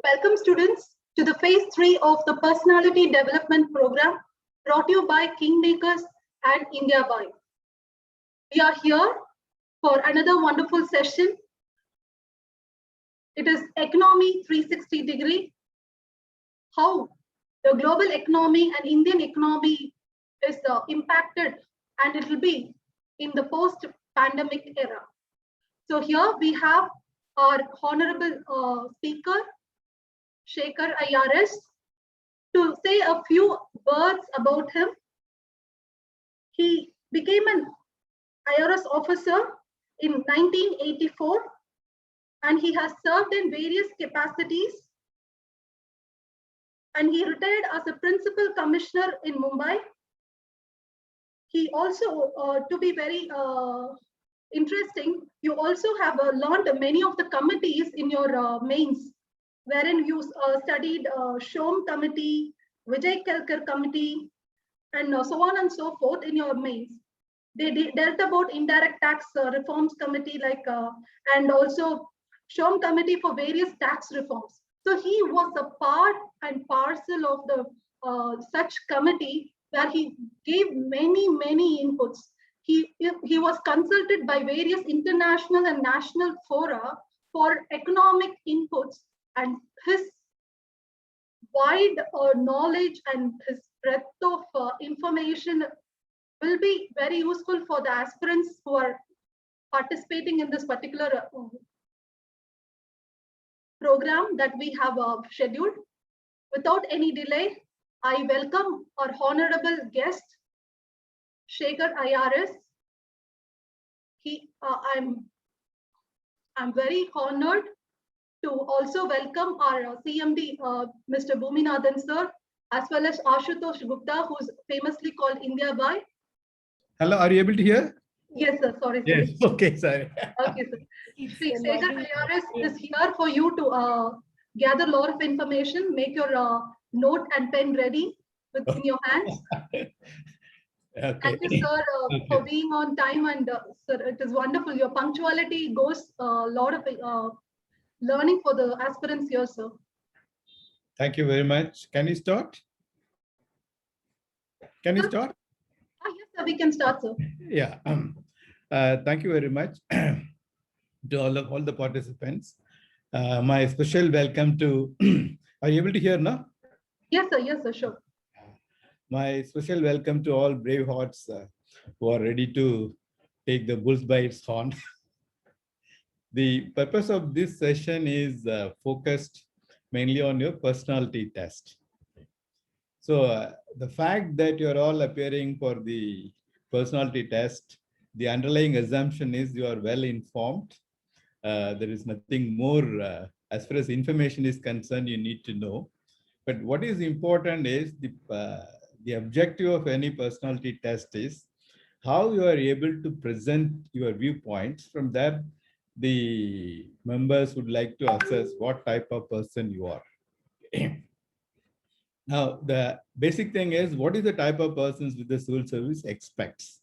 Welcome students to the phase 3 of the Personality Development Program brought to you by KingMakers and India Buy. We are here for another wonderful session. It is Economy 360 degree, how the global economy and Indian economy is impacted, and it will be in the post-pandemic era. So here we have our honorable speaker, Sekar IRS, to say a few words about him. He became an IRS officer in 1984, and he has served in various capacities. And he retired as a principal commissioner in Mumbai. He also, to be very interesting, you also have learned many of the committees in your mains, wherein you studied Shom committee, Vijay Kelkar committee, and so on and so forth in your mains. They dealt about indirect tax reforms committee, and also Shom committee for various tax reforms. So he was a part and parcel of the such committee where he gave many inputs. He was consulted by various international and national fora for economic inputs, and his wide knowledge and his breadth of information will be very useful for the aspirants who are participating in this particular program that we have scheduled. Without any delay, I welcome our honorable guest, Sekar IRS. I'm very honored to also welcome our CMD, Mr. Bhuminathan sir, as well as Ashutosh Gupta, who's famously called India Buy. Hello, are you able to hear? Yes, sir. Sorry, sir. Yes. Okay, sorry. Okay, sir. Sekar IRS is here for you to gather a lot of information, make your note and pen ready within your hands. Okay. Thank you, sir, for being on time, and sir, it is wonderful. Your punctuality goes a lot of learning for the aspirants here, sir. Thank you very much. Can you start? Can you start? Yes, sir, we can start, sir. Yeah. Thank you very much to all the participants. My special welcome to. Are you able to hear now? Yes, sir. Yes, sir. Sure. My special welcome to all brave hearts who are ready to take the bulls by its horn. The purpose of this session is focused mainly on your personality test. So the fact that you're all appearing for the personality test, the underlying assumption is you are well informed. There is nothing more as far as information is concerned you need to know. But what is important is the objective of any personality test is how you are able to present your viewpoints. From there, the members would like to assess what type of person you are. Now, the basic thing is, what is the type of persons with the civil service expects?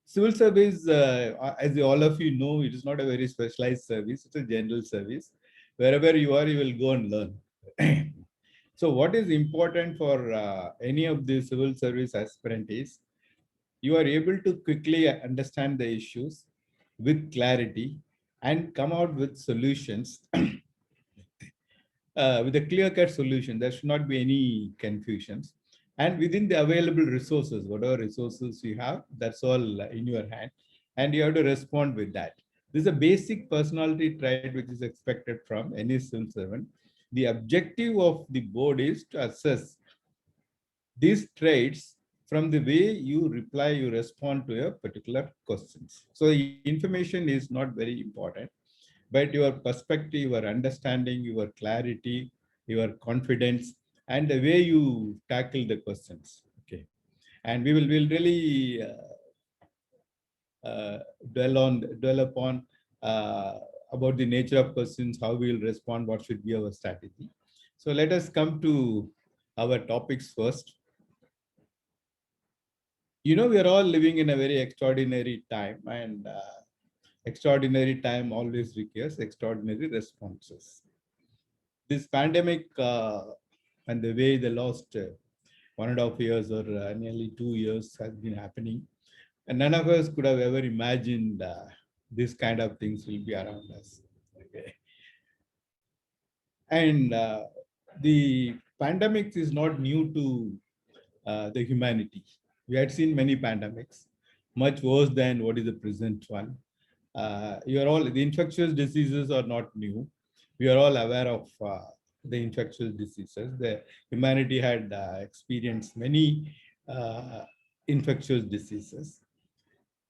Civil service, as all of you know, it is not a very specialized service. It's a general service. Wherever you are, you will go and learn. So what is important for any of the civil service aspirant is, you are able to quickly understand the issues with clarity and come out with solutions, with a clear-cut solution. There should not be any confusions. And within the available resources, whatever resources you have, that's all in your hand. And you have to respond with that. This is a basic personality trait which is expected from any civil servant. The objective of the board is to assess these traits from the way you reply, you respond to a particular questions. So the information is not very important, but your perspective, your understanding, your clarity, your confidence, and the way you tackle the questions. Okay, and we'll really dwell upon about the nature of questions, how we will respond, what should be our strategy. So let us come to our topics first. You know, we are all living in a very extraordinary time, and Extraordinary time always requires extraordinary responses. This pandemic and the way the last 1.5 years or nearly 2 years has been happening, and none of us could have ever imagined this kind of things will be around us. Okay. And the pandemic is not new to the humanity. We had seen many pandemics, much worse than what is the present one. The infectious diseases are not new. We are all aware of the infectious diseases. The humanity had experienced many infectious diseases.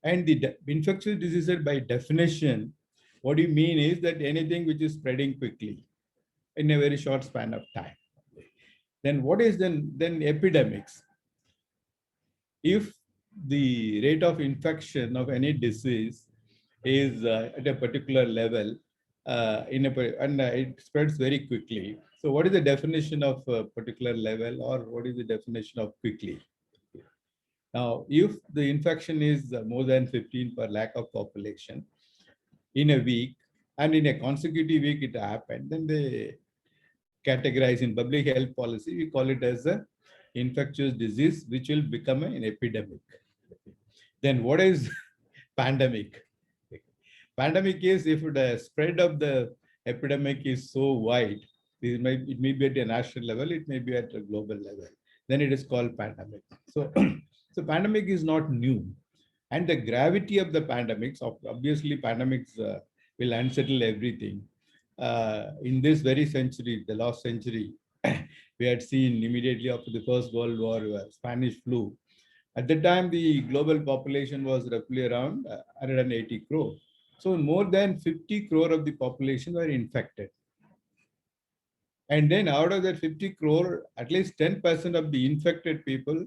And the infectious diseases, by definition, what you mean is that anything which is spreading quickly in a very short span of time. Then what is then epidemics? If the rate of infection of any disease is at a particular level, and it spreads very quickly. So what is the definition of a particular level, or what is the definition of quickly? Now, if the infection is more than 15 per lakh of population in a week, and in a consecutive week it happened, then they categorize in public health policy, we call it as a infectious disease, which will become an epidemic. Then what is pandemic? Pandemic is if the spread of the epidemic is so wide, it may be at a national level, it may be at a global level. Then it is called pandemic. So, so pandemic is not new. And the gravity of the pandemics, obviously pandemics will unsettle everything. In this very century, the last century, we had seen immediately after the First World War, Spanish flu. At the time, the global population was roughly around 180 crore. So more than 50 crore of the population were infected. And then out of that 50 crore, at least 10% of the infected people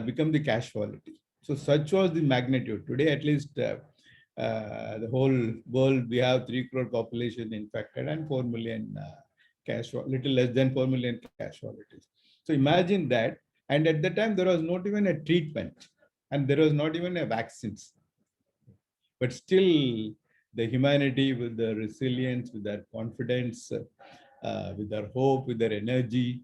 become the casualty. So such was the magnitude. Today, at least the whole world, we have 3 crore population infected and 4 million little less than 4 million casualties. So imagine that. And at the time, there was not even a treatment and there was not even a vaccines. But still, the humanity with their resilience, with their confidence, with their hope, with their energy,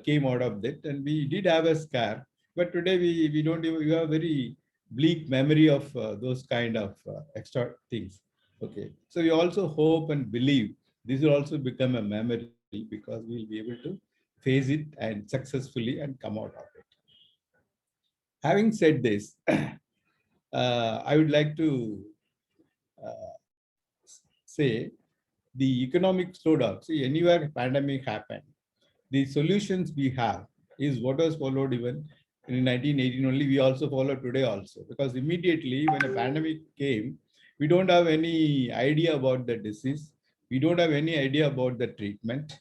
came out of that. And we did have a scare. But today, we don't even, we have very bleak memory of those kind of extra things. Okay. So we also hope and believe this will also become a memory because we'll be able to face it and successfully and come out of it. Having said this, I would like to say the economic slowdown. See, anywhere pandemic happened, the solutions we have is what was followed even in 1918 only. We also follow today also, because immediately when a pandemic came, we don't have any idea about the disease. We don't have any idea about the treatment.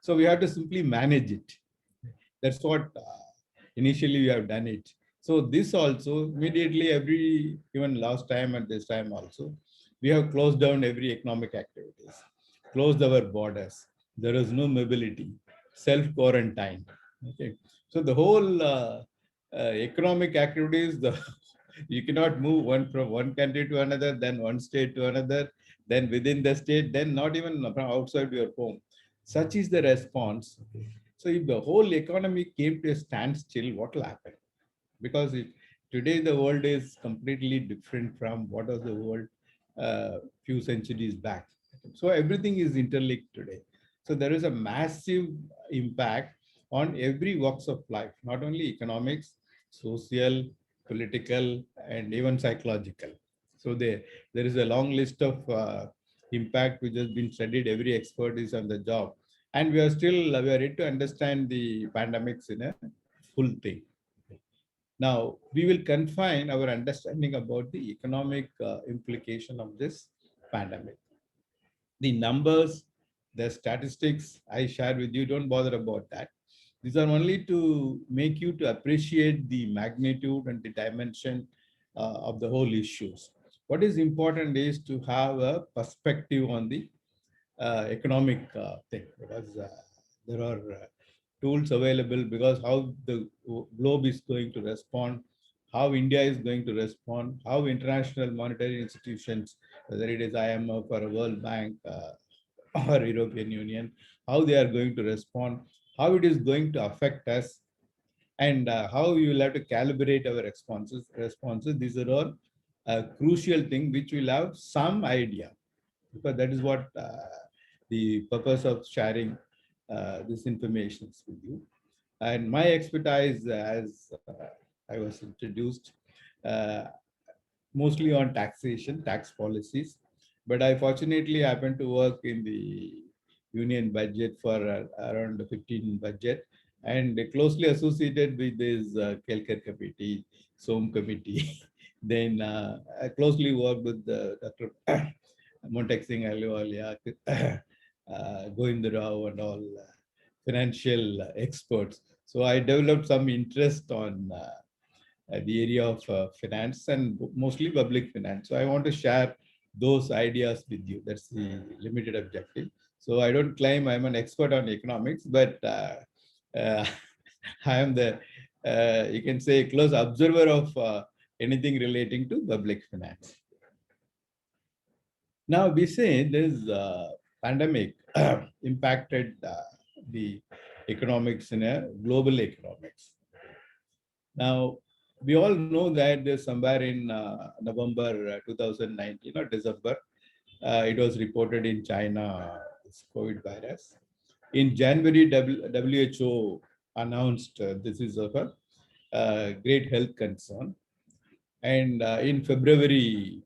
So we have to simply manage it. That's what initially we have done it. So this also immediately, even last time and this time also, we have closed down every economic activities, closed our borders. There is no mobility, self-quarantine. Okay. So the whole economic activities, you cannot move from one country to another, then one state to another, then within the state, then not even from outside your home. Such is the response. So if the whole economy came to a standstill, what will happen? Because today the world is completely different from what was the world few centuries back. So everything is interlinked today. So there is a massive impact on every walks of life, not only economics, social, political, and even psychological. So there is a long list of impact which has been studied. Every expert is on the job. And we are yet to understand the pandemics in a full thing. Now, we will confine our understanding about the economic implication of this pandemic. The numbers, the statistics I share with you, don't bother about that. These are only to make you to appreciate the magnitude and the dimension of the whole issues. What is important is to have a perspective on the economic thing, because there are tools available, because how the globe is going to respond how India is going to respond, how international monetary institutions, whether it is IMF or World Bank or European Union, how they are going to respond, how it is going to affect us, and how you will have to calibrate our responses. These are all crucial things which will have some idea, because that is what the purpose of sharing this information with you. And my expertise, as I was introduced, uh, mostly on taxation, tax policies. But I fortunately happened to work in the union budget for around the 15 budget, and closely associated with this Kelkar committee, SOM committee. Then I closely worked with Dr. Montek Singh Ahluwalia, Govind Rao, and all financial experts. So I developed some interest on the area of finance and mostly public finance. So I want to share those ideas with you. That's the limited objective. So I don't claim I'm an expert on economics, but uh, I am the, you can say, close observer of anything relating to public finance. Now we say this pandemic impacted the economics in a global economics. Now, we all know that there's somewhere in November 2019 or December, it was reported in China, this COVID virus. In January, WHO announced this is of a great health concern. And in February,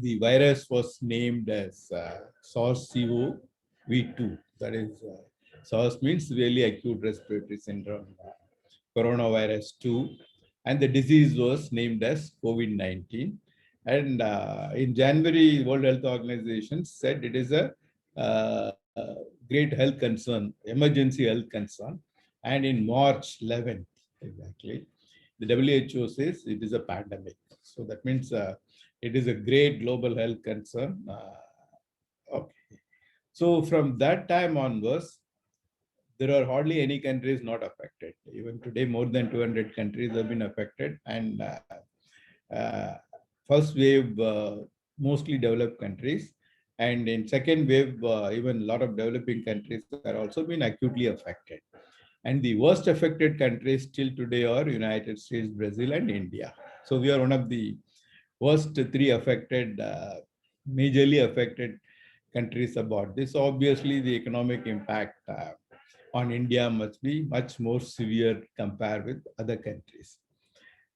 the virus was named as SARS-CoV-2. That is, SARS means really acute respiratory syndrome, coronavirus 2, and the disease was named as COVID-19. And in January, World Health Organization said it is a great health concern, emergency health concern. And in March 11th, exactly, the WHO says it is a pandemic. So that means it is a great global health concern. Okay. So from that time onwards, there are hardly any countries not affected. Even today, more than 200 countries have been affected. And uh, first wave, mostly developed countries. And in second wave, even a lot of developing countries are also been acutely affected. And the worst affected countries till today are United States, Brazil, and India. So we are one of the worst three affected, majorly affected countries about this. Obviously, the economic impact on India must be much more severe compared with other countries.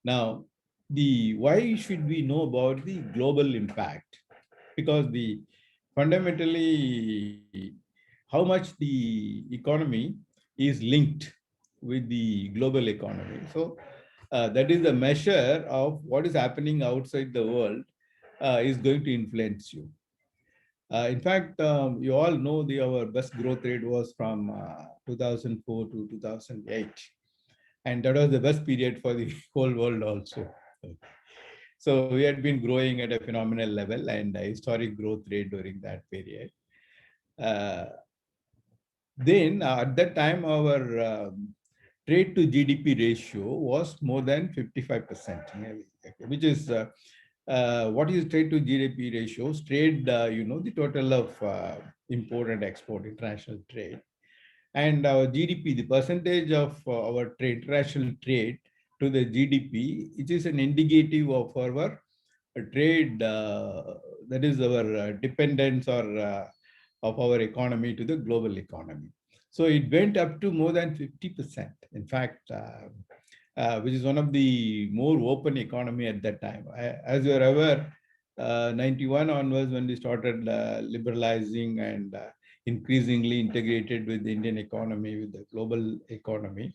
Now, the why should we know about the global impact? Because the fundamentally how much the economy is linked with the global economy. So that is the measure of what is happening outside the world is going to influence you. In fact, you all know our best growth rate was from 2004 to 2008. And that was the best period for the whole world also. So we had been growing at a phenomenal level and a historic growth rate during that period. Uh, then at that time, our trade to GDP ratio was more than 55%, which is what is trade to GDP ratio? Trade, the total of import and export, international trade. And our GDP, the percentage of our trade, international trade to the GDP, it is an indicative of our trade, that is our dependence or of our economy to the global economy. So it went up to more than 50%. In fact, which is one of the more open economy at that time. As you're aware, 91 onwards when we started liberalizing and increasingly integrated with the Indian economy, with the global economy,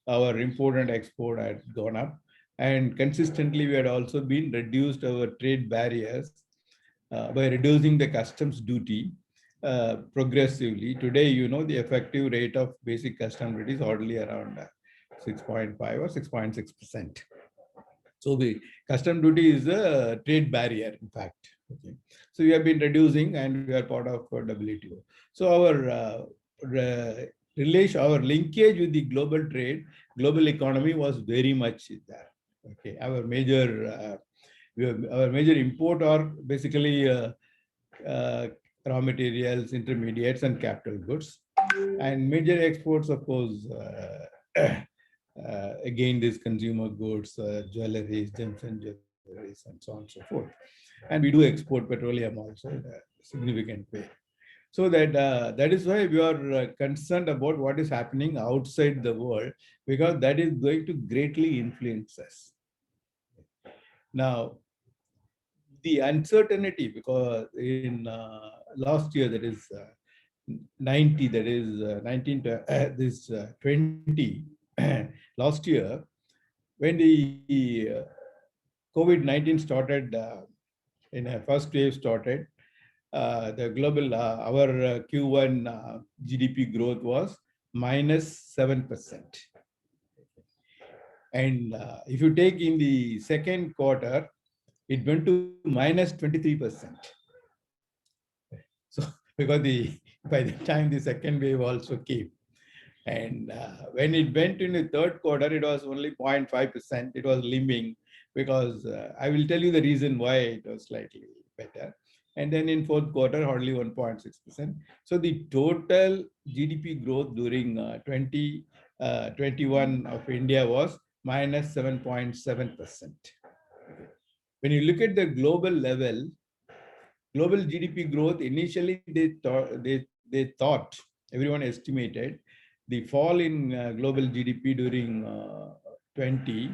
our import and export had gone up. And consistently, we had also been reduced our trade barriers by reducing the customs duty progressively. Today, the effective rate of basic custom duty is hardly around 6.5 or 6.6%. So the custom duty is a trade barrier, in fact. Okay. So we have been reducing and we are part of WTO. So our relation, our linkage with the global trade, global economy was very much there. Okay, our major import are basically raw materials, intermediates, and capital goods, and major exports, of course, again, these consumer goods, jewelries, gems and jewelries, and so on and so forth. And we do export petroleum also in a significant way. So that is why we are concerned about what is happening outside the world, because that is going to greatly influence us. Now, the uncertainty, because in last year, that is 90, that is 19, this 20, last year, when the COVID-19 started, in a first wave started, the global, our Q1 GDP growth was -7%. And if you take in the second quarter, it went to -23%. So because by the time the second wave also came, and when it went in the third quarter, it was only 0.5%. It was limping, because I will tell you the reason why it was slightly better. And then in fourth quarter, hardly 1.6%. So the total GDP growth during 2021 of India was -7.7%. When you look at the global level, global GDP growth, initially they thought, everyone estimated, the fall in global GDP during 20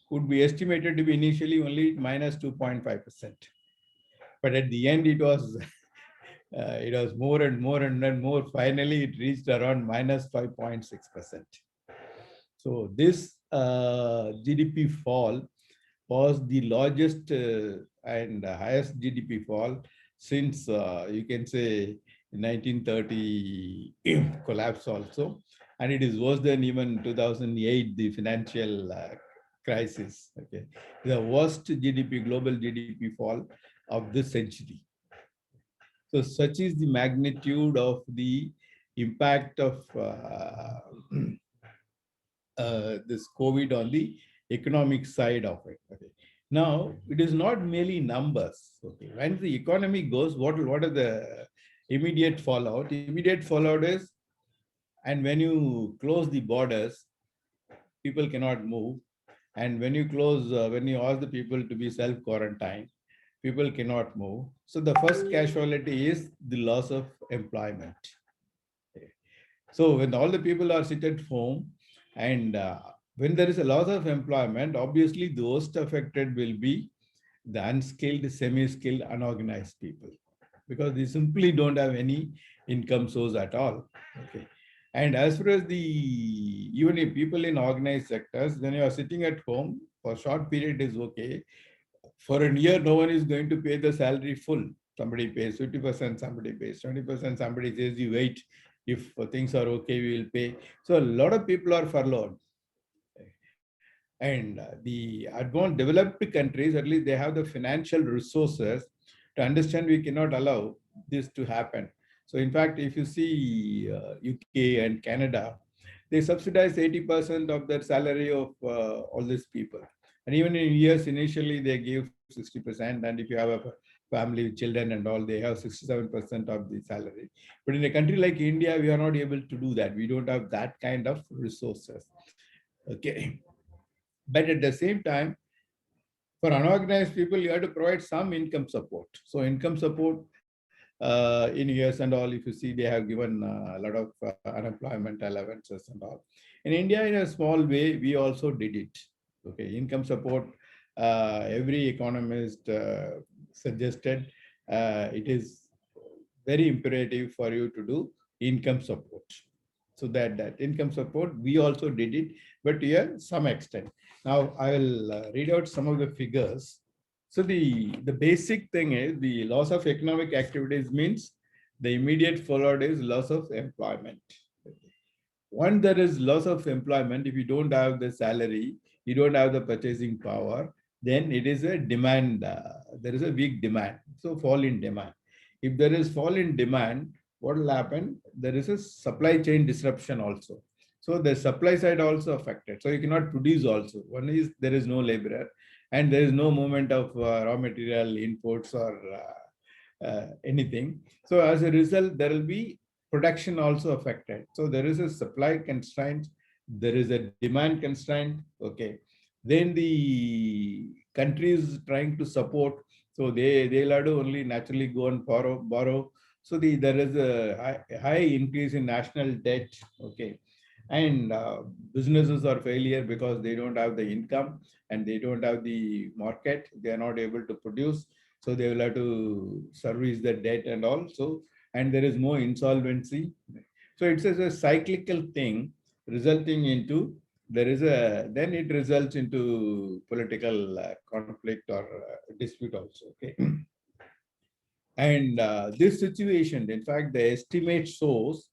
could be estimated to be initially only -2.5%. But at the end, it was more and more and then more. Finally, it reached around -5.6%. So this GDP fall was the largest and highest GDP fall since you can say 1930 collapse also, and it is worse than even 2008, the financial crisis. Okay, the worst global GDP fall of this century. So such is the magnitude of the impact of this COVID on the economic side of it. Okay. Now, it is not merely numbers. Okay. When the economy goes, what are the immediate fallout? Immediate fallout is, and when you close the borders, people cannot move. And when you close, when you ask the people to be self-quarantined, people cannot move. So the first casualty is the loss of employment. Okay. So when all the people are sitting at home, and when there is a loss of employment, obviously the most affected will be the unskilled, semi-skilled, unorganized people, because they simply don't have any income source at all. Okay. And as far as even if people in organized sectors, when you are sitting at home for a short period is okay. For a year, no one is going to pay the salary full. Somebody pays 50%, somebody pays 20%, somebody says you wait, if things are okay, we will pay. So a lot of people are furloughed. And the advanced developed countries, at least they have the financial resources to understand we cannot allow this to happen. So in fact, if you see UK and Canada, they subsidize 80% of their salary of all these people. And even in US, initially they give 60%. And if you have a family with children and all, they have 67% of the salary. But in a country like India, we are not able to do that. We don't have that kind of resources. Okay. But at the same time, for unorganized people, you have to provide some income support. So income support in US and all, if you see, they have given a lot of unemployment allowances and all. In India, in a small way, we also did it. Okay, income support, every economist suggested it is very imperative for you to do income support. So that income support, we also did it, but to some extent. Now, I will read out some of the figures. So the basic thing is the loss of economic activities means the immediate fallout is loss of employment. Once there is loss of employment, if you don't have the salary, you don't have the purchasing power, then it is a demand. There is a weak demand. So fall in demand. If there is fall in demand, what will happen? There is a supply chain disruption also. So the supply side also affected. So you cannot produce also. One is there is no laborer and there is no movement of raw material imports or anything. So as a result, there will be production also affected. So there is a supply constraint, there is a demand constraint. Okay. Then the country is trying to support. So they'll have to only naturally go and borrow. So there is a high increase in national debt. Okay. And businesses are failure because they don't have the income and they don't have the market. They are not able to produce. So they will have to service the debt and all. So, and there is more insolvency. So it's a cyclical thing resulting into then it results into political conflict or dispute also. Okay. And this situation, in fact, the estimate shows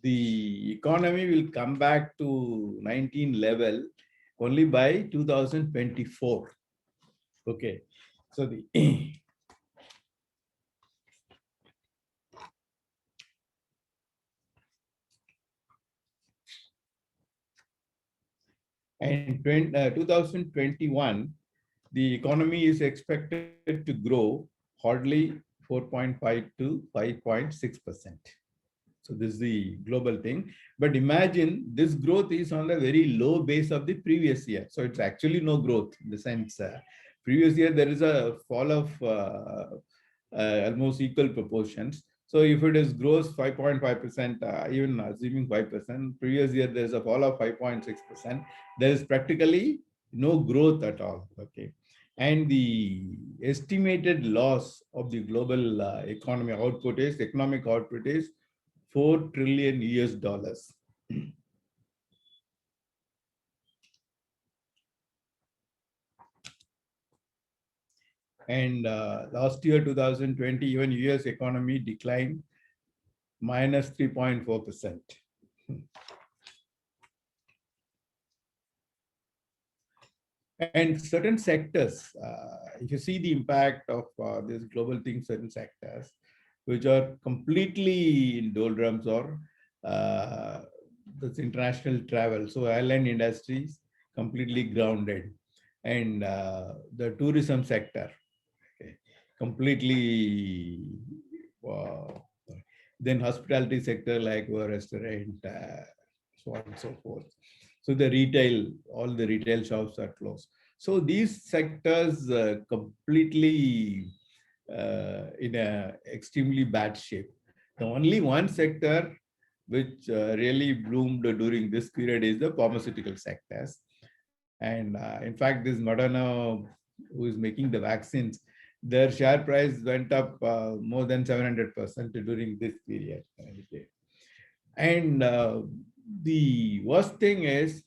the economy will come back to 19 level only by 2024. Okay. So the and 2021, the economy is expected to grow hardly 4.5 to 5.6%. So this is the global thing. But imagine this growth is on a very low base of the previous year. So it's actually no growth in the sense previous year there is a fall of almost equal proportions. So if it is grows 5.5%, even assuming 5%, previous year there's a fall of 5.6%. There is practically no growth at all. Okay. And the estimated loss of the global economic output is 4 trillion US dollars. And last year, 2020, even US economy declined minus 3.4%. And certain sectors, if you see the impact of this global thing, certain sectors, which are completely in doldrums or this international travel. So airline industries completely grounded, and the tourism sector, okay, completely. Then hospitality sector like a restaurant, so on and so forth. So the retail, all the retail shops are closed. So these sectors completely in a extremely bad shape. The only one sector which really bloomed during this period is the pharmaceutical sectors. And in fact, this Moderna, who is making the vaccines, their share price went up more than 700% during this period. And the worst thing is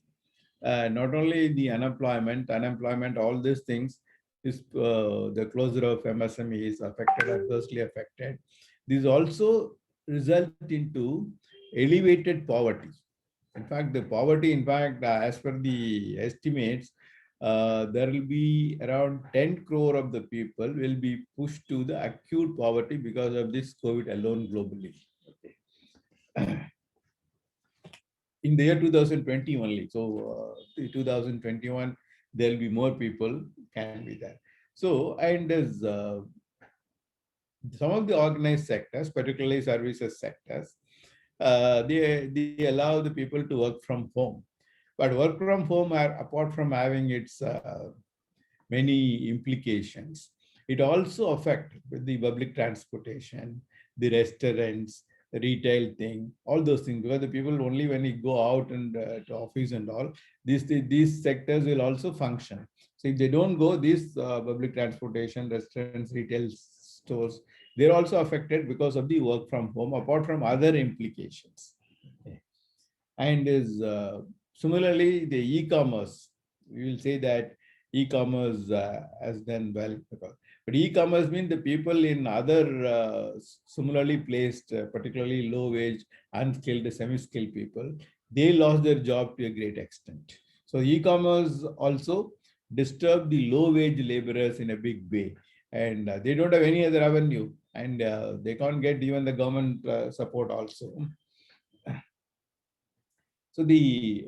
not only the unemployment, all these things is the closure of MSME is adversely affected. These also result into elevated poverty. In fact, the poverty, as per the estimates, there will be around 10 crore of the people will be pushed to the acute poverty because of this COVID alone globally. Okay. In the year 2020 only. So 2021, there will be more people can be there. So, and there's some of the organized sectors, particularly services sectors, they allow the people to work from home. But work from home, apart from having its many implications, it also affects the public transportation, the restaurants, the retail thing, all those things, because the people only when you go out and to office and all, these sectors will also function. So if they don't go, these public transportation, restaurants, retail stores, they're also affected because of the work from home, apart from other implications. Okay. And is similarly the e-commerce. We will say that e-commerce has done well, but e-commerce means the people in other similarly placed, particularly low wage, unskilled, semi-skilled people, they lost their job to a great extent. So e-commerce also disturbed the low wage laborers in a big way. and they don't have any other avenue, and they can't get even the government support also. So the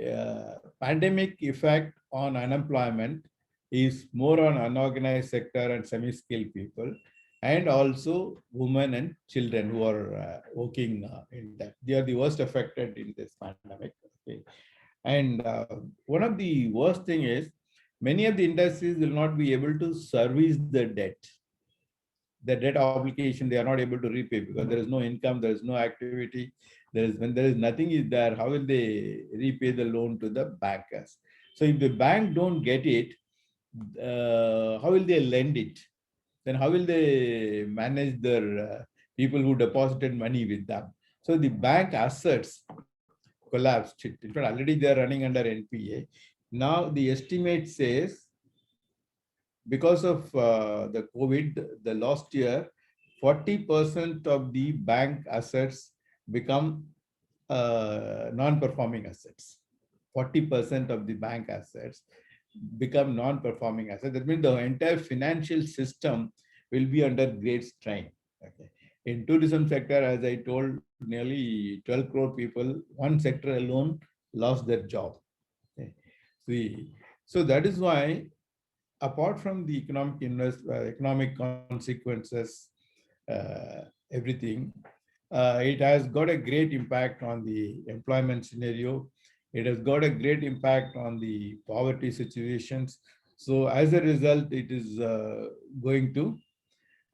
pandemic effect on unemployment is more on unorganized sector and semi-skilled people, and also women and children who are working in that. They are the worst affected in this pandemic. Okay. And one of the worst thing is many of the industries will not be able to service the debt. The debt obligation they are not able to repay because there is no income, there is no activity. When there is nothing is there, how will they repay the loan to the bankers? So if the bank don't get it, how will they lend it? Then how will they manage their people who deposited money with them? So the bank assets collapsed. In fact, already they are running under NPA. Now the estimate says because of the COVID, the last year, 40% of the bank assets become non-performing assets. 40% of the bank assets become non-performing assets. That means the entire financial system will be under great strain. Okay. In tourism sector, as I told, nearly 12 crore people, one sector alone lost their job. Okay. So that is why, apart from the economic consequences, everything, it has got a great impact on the employment scenario. It has got a great impact on the poverty situations. So as a result, it is going to,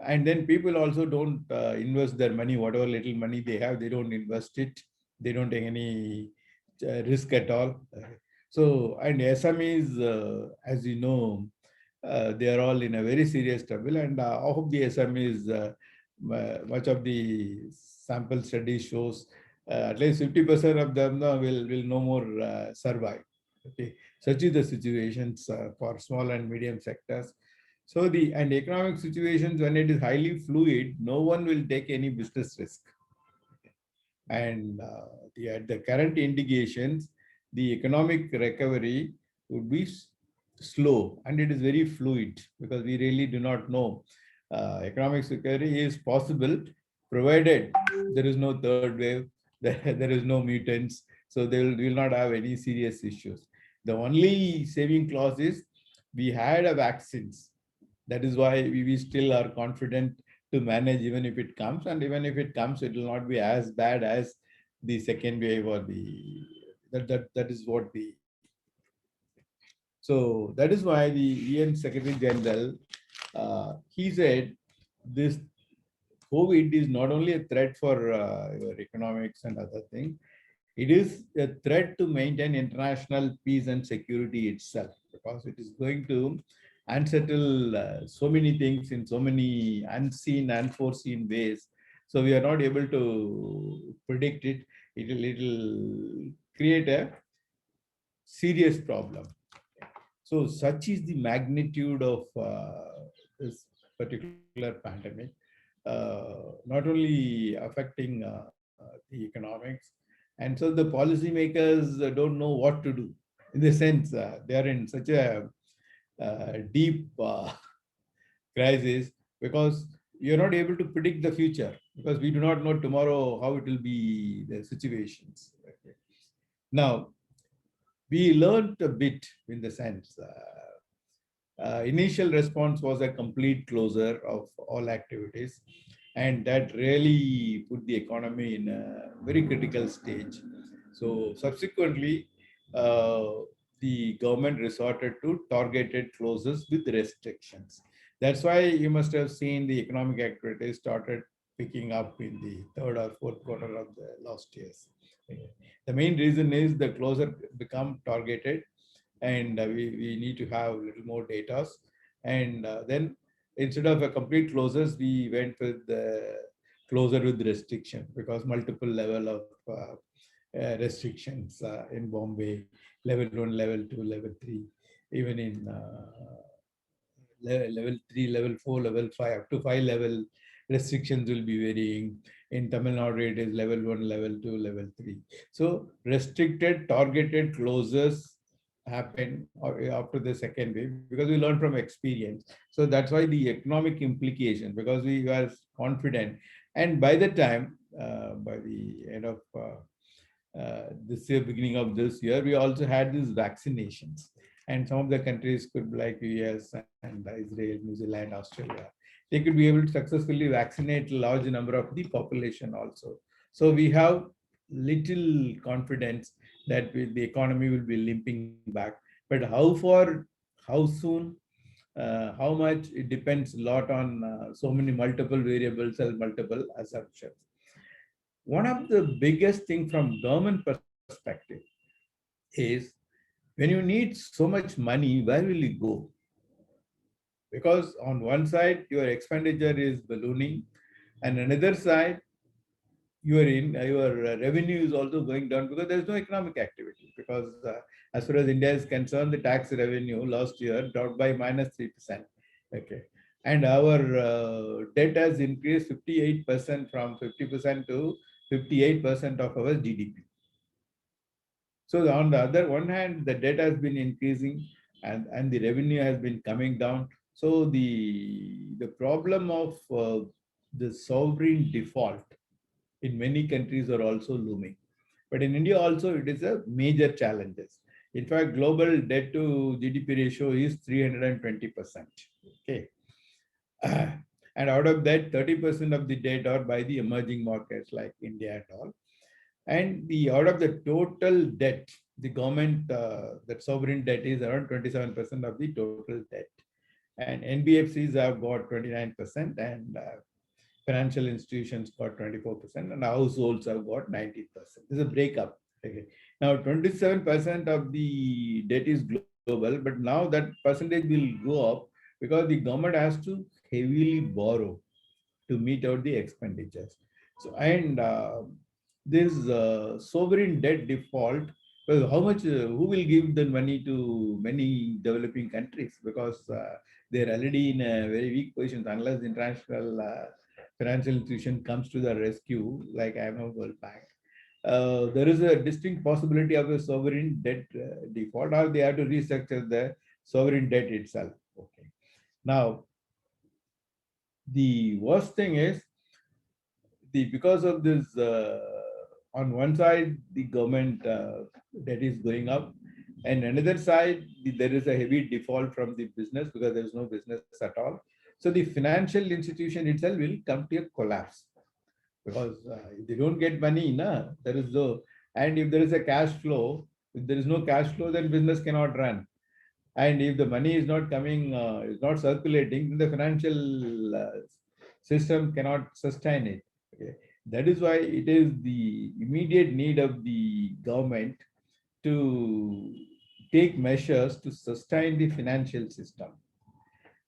and then people also don't invest their money, whatever little money they have, they don't invest it. They don't take any risk at all. So, and SMEs, as you know, they are all in a very serious trouble, and I hope the SMEs, much of the sample study shows at least 50% of them will no more survive. Okay, such is the situations for small and medium sectors. So and economic situations, when it is highly fluid, no one will take any business risk. And at the current indications, the economic recovery would be slow, and it is very fluid because we really do not know. Economic recovery is possible provided there is no third wave, there is no mutants, so they will not have any serious issues. The only saving clause is we had a vaccines. That is why we still are confident to manage even if it comes, and even if it comes, it will not be as bad as the second wave or that is what the. So that is why the UN Secretary General, he said this COVID is not only a threat for your economics and other things, it is a threat to maintain international peace and security itself, because it is going to unsettle so many things in so many unseen, unforeseen ways. So we are not able to predict it. It'll create a serious problem. So such is the magnitude of this particular pandemic, not only affecting the economics, and so the policymakers don't know what to do. In the sense, they are in such a deep crisis, because you're not able to predict the future, because we do not know tomorrow how it will be, the situations. Okay. Now, we learned a bit in the sense, initial response was a complete closure of all activities, and that really put the economy in a very critical stage. So subsequently, the government resorted to targeted closures with restrictions. That's why you must have seen the economic activity started picking up in the third or fourth quarter of the last years. The main reason is the closure become targeted, and we need to have a little more data. And then instead of a complete closures, we went with the closure with restriction, because multiple level of restrictions in Bombay, level 1, level 2, level 3, even in level 3, level 4, level 5, up to 5 level restrictions will be varying. In Tamil Nadu, it is level 1, level 2, level 3. So restricted, targeted closures happened after the second wave because we learned from experience. So that's why the economic implication, because we were confident. And by the time, by the end of this year, beginning of this year, we also had these vaccinations. And some of the countries could be like US and Israel, New Zealand, Australia. They could be able to successfully vaccinate a large number of the population also. So we have little confidence that the economy will be limping back. But how far, how soon, how much, it depends a lot on so many multiple variables and multiple assumptions. One of the biggest thing from government perspective is when you need so much money, where will you go? Because on one side, your expenditure is ballooning, and another side, your revenue is also going down because there is no economic activity. Because as far as India is concerned, the tax revenue last year dropped by -3%. Okay, and our debt has increased 58% from 50% to 58% of our GDP. So on the other one hand, the debt has been increasing and the revenue has been coming down. So the problem of the sovereign default in many countries are also looming. But in India also, it is a major challenge. In fact, global debt to GDP ratio is 320%. Okay. And out of that, 30% of the debt are by the emerging markets like India and all. And the out of the total debt, the government, that sovereign debt is around 27% of the total debt. And NBFCs have got 29%, and financial institutions got 24%, and households have got 19%. This is a breakup. Okay. Now, 27% of the debt is global, but now that percentage will go up because the government has to heavily borrow to meet out the expenditures. So, and this sovereign debt default, well, how much, who will give the money to many developing countries? Because they're already in a very weak position unless the international financial institution comes to the rescue, like IMF, World Bank. There is a distinct possibility of a sovereign debt default, or they have to restructure the sovereign debt itself. Okay. Now, the worst thing is because of this, on one side, the government debt is going up, and another side, there is a heavy default from the business because there is no business at all. So the financial institution itself will come to a collapse because if they don't get money, there is no, and if there is a cash flow, if there is no cash flow, then business cannot run. And if the money is not coming, is not circulating, then the financial system cannot sustain it. Okay. That is why it is the immediate need of the government to take measures to sustain the financial system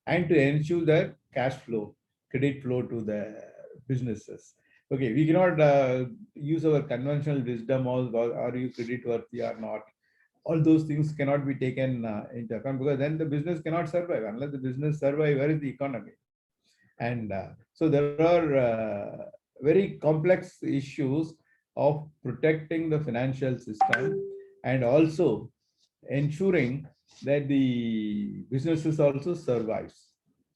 and to ensure that cash flow, credit flow to the businesses. Okay, we cannot use our conventional wisdom of are you credit worthy or not. All those things cannot be taken into account because then the business cannot survive. Unless the business survive, where is the economy? And so there are very complex issues of protecting the financial system and also ensuring that the businesses also survives.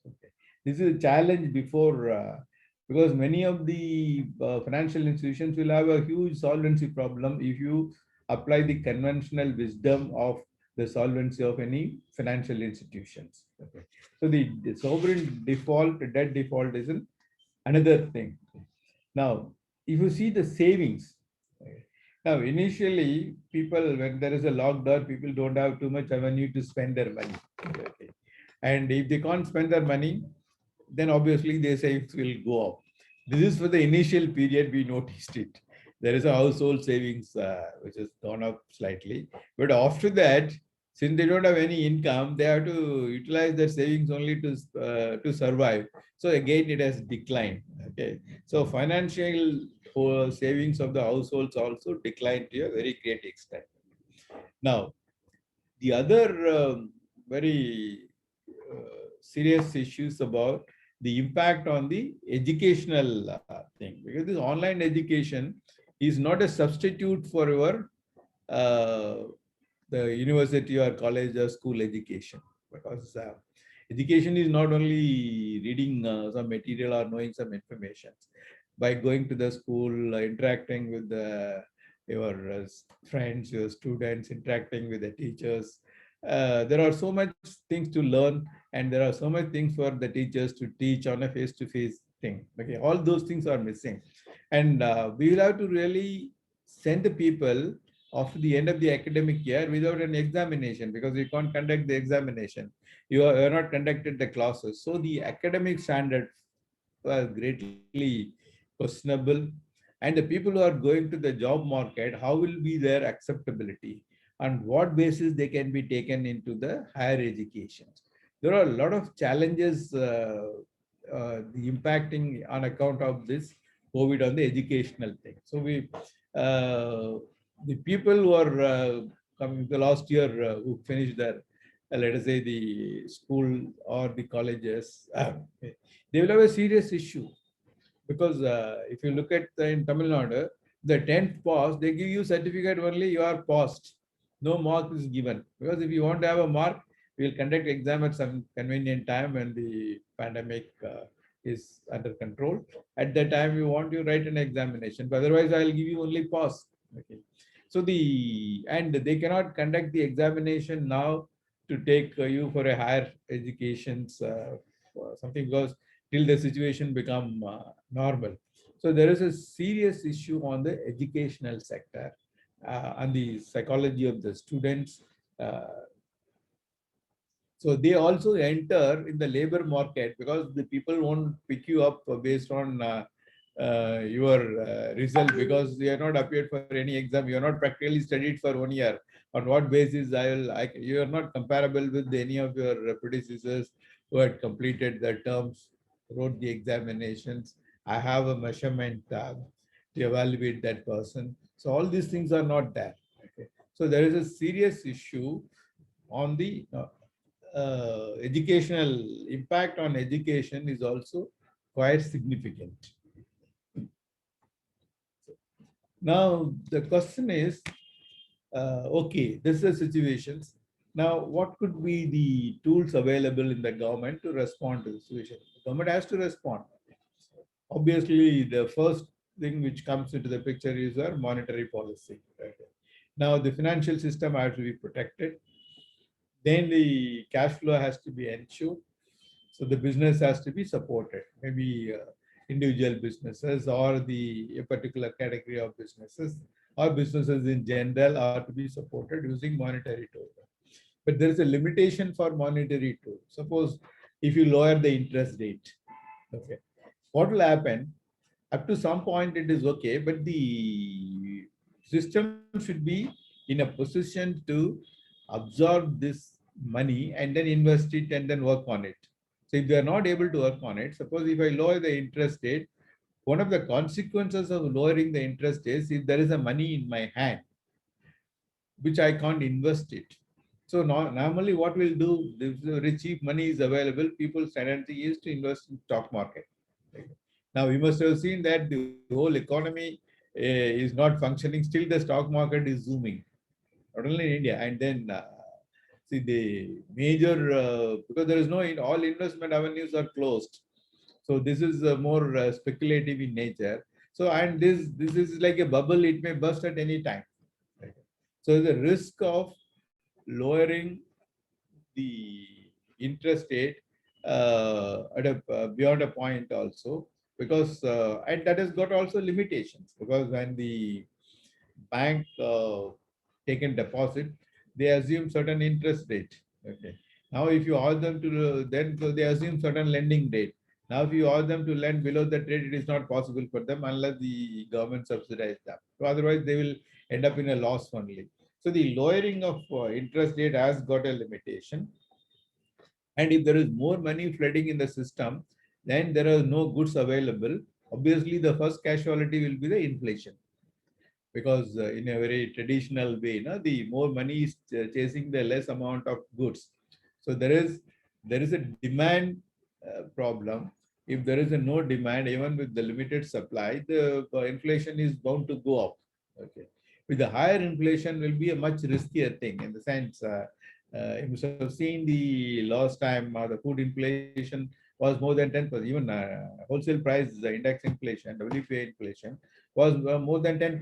Okay. This is a challenge before because many of the financial institutions will have a huge solvency problem if you apply the conventional wisdom of the solvency of any financial institutions. Okay. So the sovereign default, debt default is another thing. Now, if you see the savings, now initially people, when there is a lockdown, people don't have too much revenue to spend their money. Okay. And if they can't spend their money, then obviously their savings will go up. This is for the initial period we noticed it. There is a household savings which has gone up slightly. But after that, since they don't have any income, they have to utilize their savings only to survive. So again, it has declined. Okay, so financial savings of the households also declined to a very great extent. Now, the other very serious issues about the impact on the educational thing, because this online education is not a substitute for your the university or college or school education, because education is not only reading some material or knowing some information. By going to the school, interacting with your friends, your students, interacting with the teachers, there are so much things to learn, and there are so much things for the teachers to teach on a face-to-face thing. Okay, all those things are missing, and we will have to really send the people after the end of the academic year without an examination, because you can't conduct the examination. You are not conducted the classes. So the academic standard was greatly questionable. And the people who are going to the job market, how will be their acceptability? On what basis they can be taken into the higher education? There are a lot of challenges impacting on account of this COVID on the educational thing. So the people who are coming the last year who finished their, let us say, the school or the colleges, they will have a serious issue, because if you look at in Tamil Nadu, the 10th pass, they give you certificate only, you are passed. No mark is given. Because if you want to have a mark, we will conduct exam at some convenient time when the pandemic is under control. At that time, you want to write an examination. But otherwise, I will give you only pass. Okay. So and they cannot conduct the examination now to take you for a higher education's something, because till the situation become normal. So there is a serious issue on the educational sector, and the psychology of the students. Uh, so they also enter in the labor market, because the people won't pick you up based on your result, because you are not appeared for any exam. You are not practically studied for 1 year. On what basis you are not comparable with any of your predecessors who had completed the terms, wrote the examinations. I have a measurement to evaluate that person. So all these things are not there. Okay. So there is a serious issue on the educational impact on education is also quite significant. Now, the question is, okay, this is the situations. Now, what could be the tools available in the government to respond to the situation? The government has to respond. Obviously, the first thing which comes into the picture is our monetary policy. Right? Now, the financial system has to be protected. Then the cash flow has to be ensured. So the business has to be supported. Maybe individual businesses or a particular category of businesses, or businesses in general are to be supported using monetary tools. But there is a limitation for monetary tools. Suppose if you lower the interest rate, okay, what will happen? Up to some point it is okay, but the system should be in a position to absorb this money and then invest it and then work on it. So if they are not able to work on it, suppose if I lower the interest rate, one of the consequences of lowering the interest is, if there is a money in my hand, which I can't invest it. So normally what we'll do, if very cheap money is available, people's tendency is to invest in stock market. Now we must have seen that the whole economy is not functioning. Still the stock market is zooming, not only in India. And then see the major, because there is no, all investment avenues are closed. So this is more speculative in nature. So, and this is like a bubble, it may burst at any time. So the risk of lowering the interest rate beyond a point also, because and that has got also limitations, because when the bank taken deposit, they assume certain interest rate. Okay. Now, if you ask them to, then so they assume certain lending rate. Now, if you ask them to lend below that rate, it is not possible for them unless the government subsidize them. So otherwise, they will end up in a loss only. So the lowering of interest rate has got a limitation. And if there is more money flooding in the system, then there are no goods available. Obviously, the first casualty will be the inflation, because in a very traditional way, the more money is chasing the less amount of goods. So there is a demand problem. If there is a no demand, even with the limited supply, the inflation is bound to go up. Okay. With the higher inflation will be a much riskier thing in the sense, you must have seen the last time the food inflation was more than 10%. Even wholesale price index inflation, WPI inflation was more than 10%,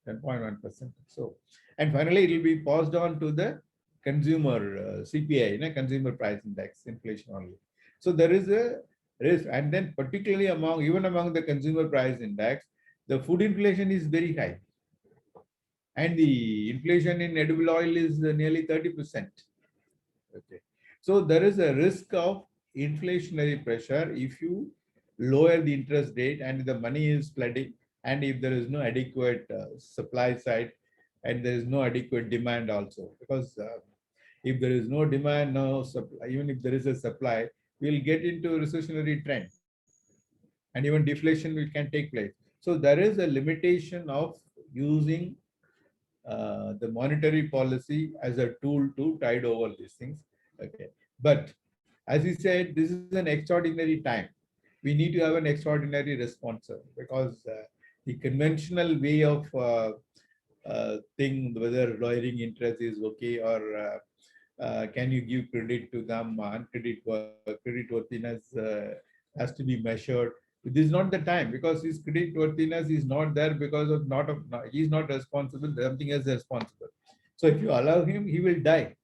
10.1%. So, and finally it will be passed on to the consumer CPI, consumer price index inflation only. So there is a risk, and then particularly even among the consumer price index, the food inflation is very high, and the inflation in edible oil is nearly 30%. Okay. So there is a risk of inflationary pressure if you lower the interest rate and the money is flooding, and if there is no adequate supply side and there is no adequate demand also. Because if there is no demand, no supply, even if there is a supply, we'll get into a recessionary trend, and even deflation can take place. So there is a limitation of using the monetary policy as a tool to tide over these things. Okay, but as he said, this is an extraordinary time. We need to have an extraordinary response, because the conventional way of thing, whether lowering interest is okay, or can you give credit to them, credit worthiness has to be measured. This is not the time, because his credit worthiness is not there because of he is not responsible, something else is responsible. So if you allow him, he will die.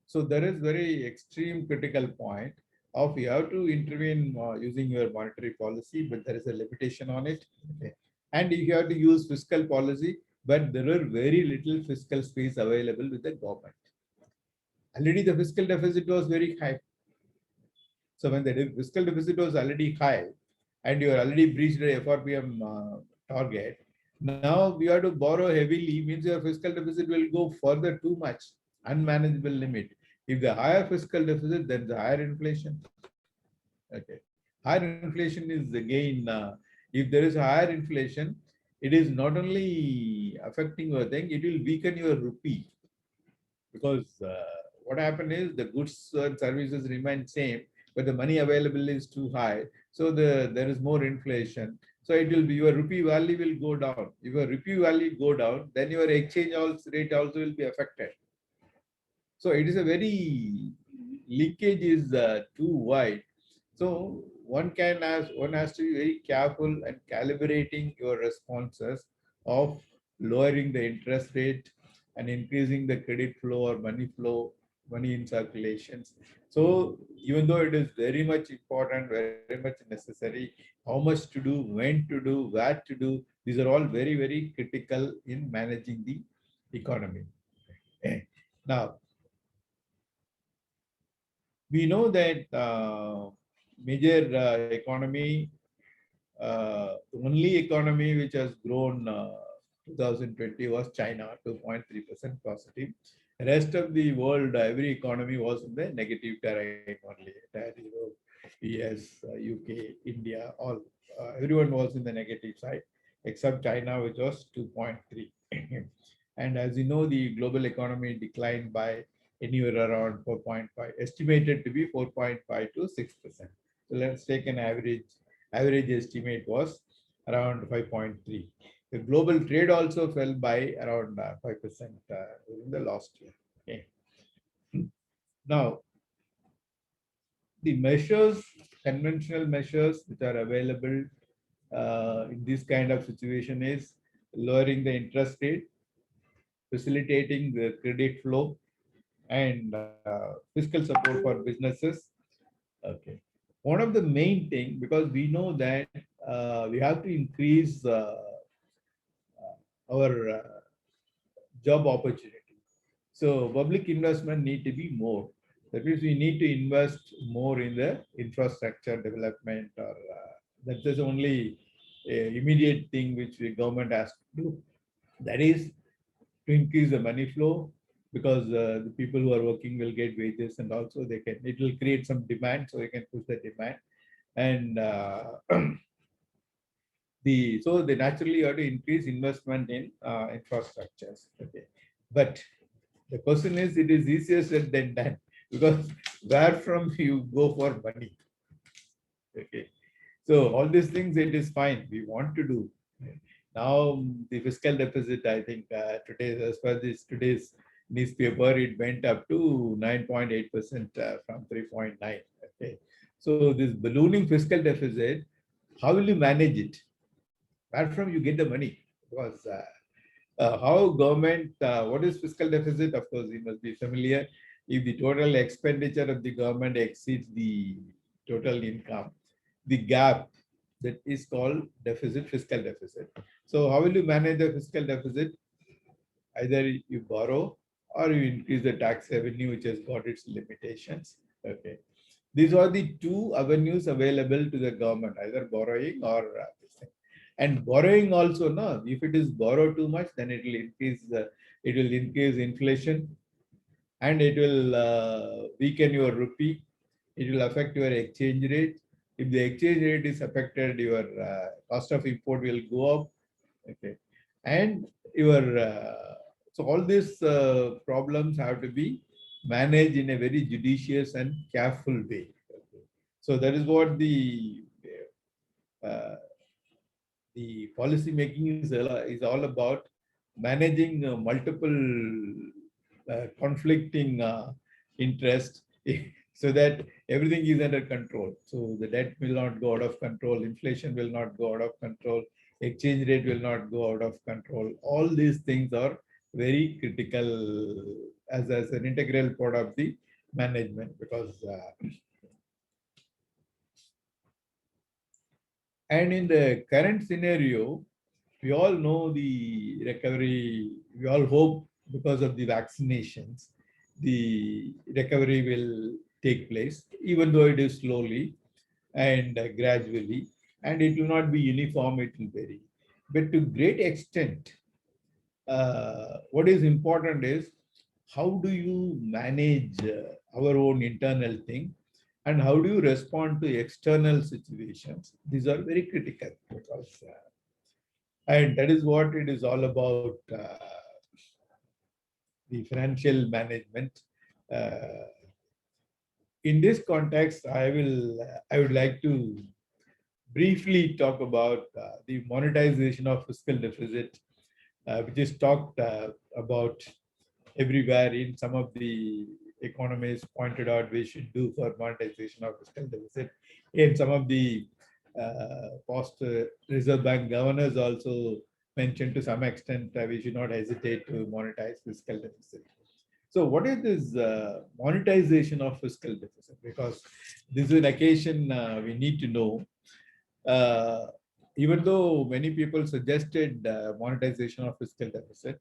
So there is very extreme critical point of you have to intervene using your monetary policy, but there is a limitation on it. Okay. And if you have to use fiscal policy, but there are very little fiscal space available with the government. Already the fiscal deficit was very high. So when the fiscal deficit was already high, and you are already breached the FRPM target, now we have to borrow heavily, means your fiscal deficit will go further too much, unmanageable limit. If the higher fiscal deficit, then the higher inflation. Okay, higher inflation is again, if there is higher inflation, it is not only affecting your thing, it will weaken your rupee, because what happened is the goods and services remain same, but the money available is too high. So there is more inflation. So it will be your rupee value will go down. If your rupee value go down, then your exchange rate also will be affected. So it is a very leakage is too wide. So one has to be very careful and calibrating your responses of lowering the interest rate and increasing the credit flow or money in circulations. So even though it is very much important, very much necessary, how much to do, when to do, where to do, these are all very, very critical in managing the economy. Now, we know that major economy, the only economy which has grown 2020 was China, 2.3% positive. The rest of the world, every economy was in the negative terrain only. Europe, US, UK, India, all everyone was in the negative side, except China, which was 2.3. And as you know, the global economy declined by anywhere around 4.5, estimated to be 4.5 to 6%. So let's take an average estimate was around 5.3. The global trade also fell by around 5% in the last year. Okay. Now, the measures, conventional measures which are available in this kind of situation is lowering the interest rate, facilitating the credit flow, and fiscal support for businesses. Okay. One of the main thing, because we know that we have to increase our job opportunity. So public investment need to be more. That means we need to invest more in the infrastructure development, or that's the only immediate thing which the government has to do. That is to increase the money flow, because the people who are working will get wages, and also it will create some demand, so they can push the demand. And so they naturally have to increase investment in infrastructures. Okay, but the question is, it is easier said than done, because where from you go for money? Okay, so all these things, it is fine, we want to do. Now the fiscal deficit, I think today, as per today's newspaper, it went up to 9.8% from 3.9. Okay, so this ballooning fiscal deficit, how will you manage it? Where from you get the money? Because how government, what is fiscal deficit? Of course, you must be familiar. If the total expenditure of the government exceeds the total income, the gap, that is called deficit, fiscal deficit. So how will you manage the fiscal deficit? Either you borrow or you increase the tax revenue, which has got its limitations. Okay. These are the two avenues available to the government, either borrowing or this thing. And borrowing also, no, if it is borrow too much, then it will increase inflation, and it will weaken your rupee. It will affect your exchange rate. If the exchange rate is affected, your cost of import will go up. Okay, and your so all these problems have to be managed in a very judicious and careful way. Okay. So that is what uh, the policy making is all about, managing multiple conflicting interests so that everything is under control. So the debt will not go out of control, inflation will not go out of control, exchange rate will not go out of control. All these things are very critical as an integral part of the management, because and in the current scenario, we all know the recovery, we all hope because of the vaccinations, the recovery will take place, even though it is slowly and gradually, and it will not be uniform, it will vary. But to great extent, what is important is how do you manage our own internal thing, and how do you respond to external situations. These are very critical, because and that is what it is all about, the financial management. Uh, in this context, I would like to briefly talk about the monetization of fiscal deficit, which is talked about everywhere. In some of the economists pointed out we should do for monetization of fiscal deficit. In some of the past Reserve Bank governors also mentioned to some extent we should not hesitate to monetize fiscal deficit. So what is this monetization of fiscal deficit? Because this is an occasion we need to know. Uh, Even though many people suggested monetization of fiscal deficit,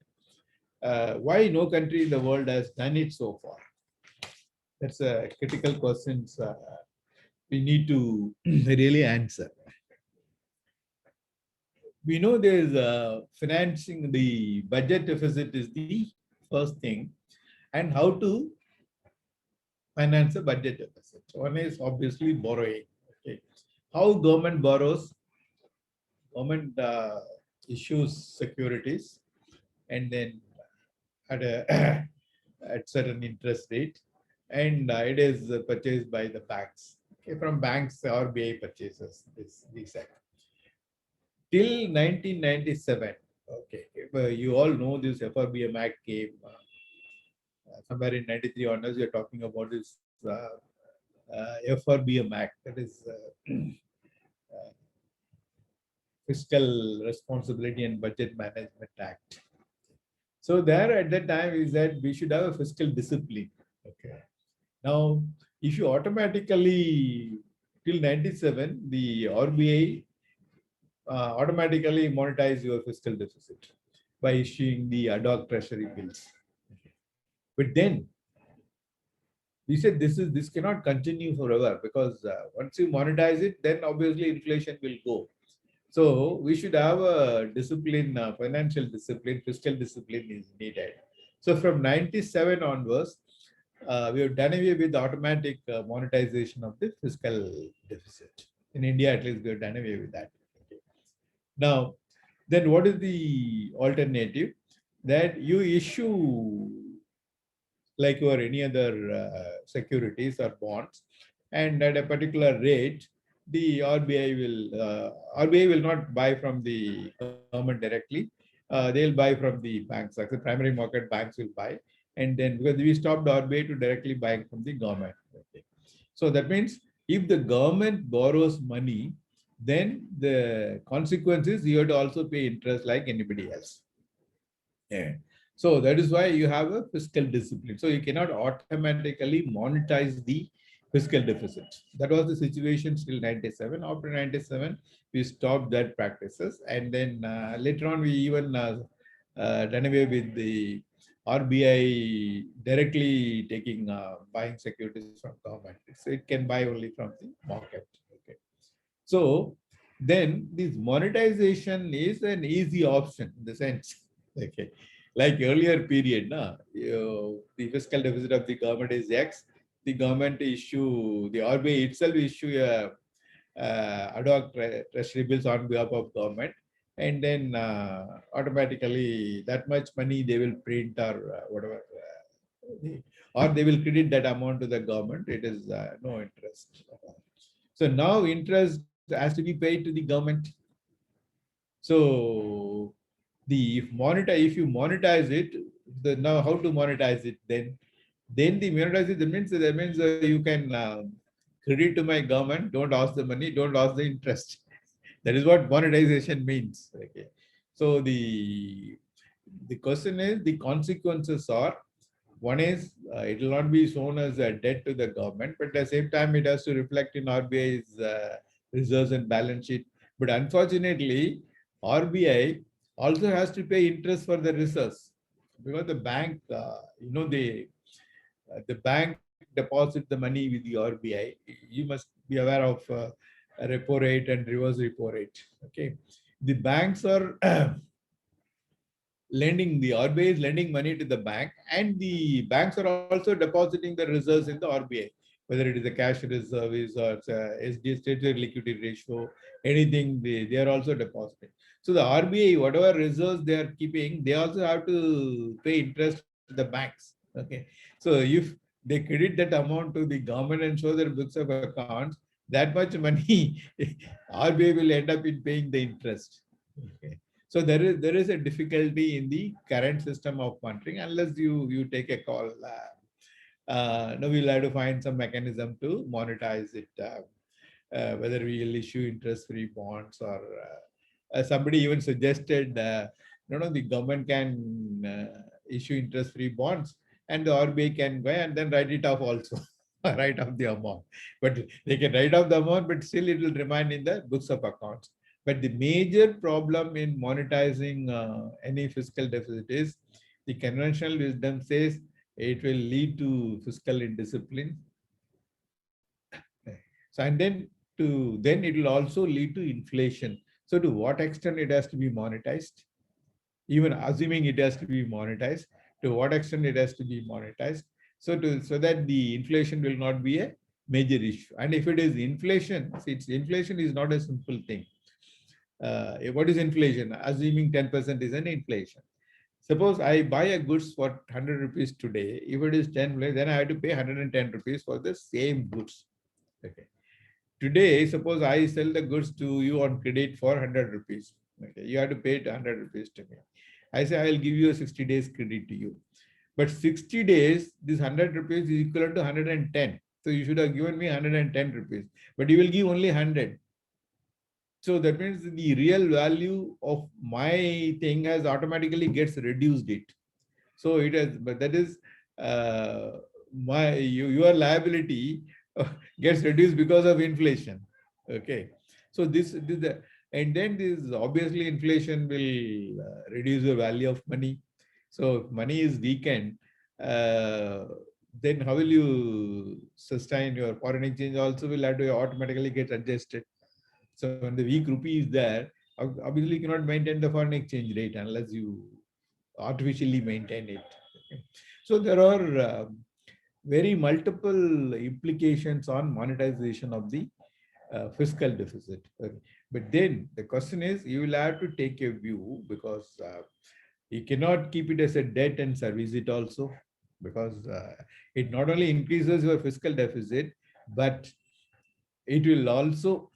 why no country in the world has done it so far? That's a critical question we need to really answer. We know there's financing the budget deficit is the first thing, and how to finance a budget deficit. One is obviously borrowing. Okay. How government borrows? Government issues securities, and then at a at certain interest rate, and it is purchased by the banks. Okay. From banks, RBI purchases these items. Till 1997, okay, you all know this FRBM Act came somewhere in 93 onwards. You're talking about this FRBM Act, that is Fiscal Responsibility and Budget Management Act. So there at that time is that we should have a fiscal discipline. Okay. Now, if you automatically till 97, the RBI automatically monetize your fiscal deficit by issuing the ad hoc treasury bills. But then we said this cannot continue forever, because once you monetize it, then obviously inflation will go. So we should have a discipline, financial discipline, fiscal discipline is needed. So from 97 onwards, we have done away with the automatic monetization of the fiscal deficit. In India, at least, we have done away with that. Okay. Now, then what is the alternative? That you issue like or any other securities or bonds, and at a particular rate, the RBI will not buy from the government directly. They'll buy from the banks. Like the primary market banks will buy, and then because we stopped RBI to directly buying from the government. Okay. So that means if the government borrows money, then the consequence is you have to also pay interest like anybody else. Yeah. So that is why you have a fiscal discipline. So you cannot automatically monetize the fiscal deficit. That was the situation till 97. After 97, we stopped that practices. And then later on, we even done away with the RBI directly taking buying securities from government. So it can buy only from the market. Okay. So then this monetization is an easy option in the sense, okay, like earlier period, the fiscal deficit of the government is X. The government issue, the RBI itself issue a ad hoc treasury bills on behalf of government, and then automatically that much money they will print or whatever, or they will credit that amount to the government. It is no interest. So now interest has to be paid to the government. So if you monetize it, now how to monetize it then the monetize it, that means you can credit to my government, don't ask the money, don't ask the interest. That is what monetization means. Okay. So the question is, the consequences are, one is it will not be shown as a debt to the government, but at the same time it has to reflect in RBI's reserves and balance sheet. But unfortunately, RBI also has to pay interest for the reserves, because the bank, the bank deposits the money with the RBI. You must be aware of a repo rate and reverse repo rate. Okay, the banks are lending, the RBI is lending money to the bank, and the banks are also depositing the reserves in the RBI, whether it is a cash reserve or SD stated liquidity ratio, anything they are also depositing. So the RBI, whatever reserves they are keeping, they also have to pay interest to the banks. Okay. So if they credit that amount to the government and show their books of accounts, that much money RBI will end up in paying the interest. Okay. So there is a difficulty in the current system of monitoring unless you take a call. No, we'll have to find some mechanism to monetize it. Whether we will issue interest-free bonds, or somebody even suggested, the government can issue interest-free bonds, and the RBI can go and then write it off also, write off the amount. But they can write off the amount, but still it will remain in the books of accounts. But the major problem in monetizing any fiscal deficit is the conventional wisdom says it will lead to fiscal indiscipline. So, and then it will also lead to inflation. So to what extent it has to be monetized? Even assuming it has to be monetized, to what extent it has to be monetized? So that the inflation will not be a major issue. And if it is inflation, see, inflation is not a simple thing. What is inflation? Assuming 10% is an inflation. Suppose I buy a goods for 100 rupees today. If it is 10, then I have to pay 110 rupees for the same goods. Okay. Today, suppose I sell the goods to you on credit for 100 rupees. Okay. You have to pay 100 rupees to me. I say I will give you a 60 days credit to you. But 60 days, this 100 rupees is equivalent to 110. So you should have given me 110 rupees. But you will give only 100. So that means the real value of my thing has automatically gets reduced it. So it has, but that is your liability gets reduced because of inflation. Okay. So this and then this obviously inflation will reduce the value of money. So if money is weakened, then how will you sustain your foreign exchange? Also will have to automatically get adjusted. So when the weak rupee is there, obviously you cannot maintain the foreign exchange rate unless you artificially maintain it. Okay. So there are very multiple implications on monetization of the fiscal deficit. Okay. But then the question is, you will have to take a view, because you cannot keep it as a debt and service it also, because it not only increases your fiscal deficit, but it will also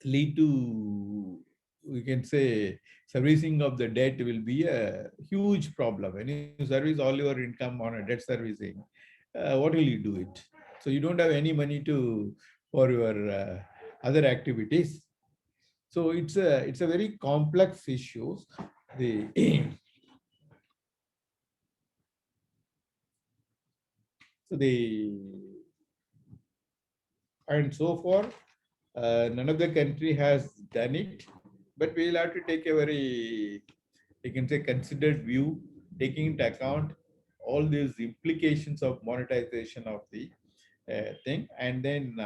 lead to, we can say, servicing of the debt will be a huge problem. When you service all your income on a debt servicing, what will you do it? So you don't have any money to for your other activities. So it's a very complex issue. The so the and so far none of the country has done it, but we'll have to take a very, you can say, considered view, taking into account all these implications of monetization of the thing. And then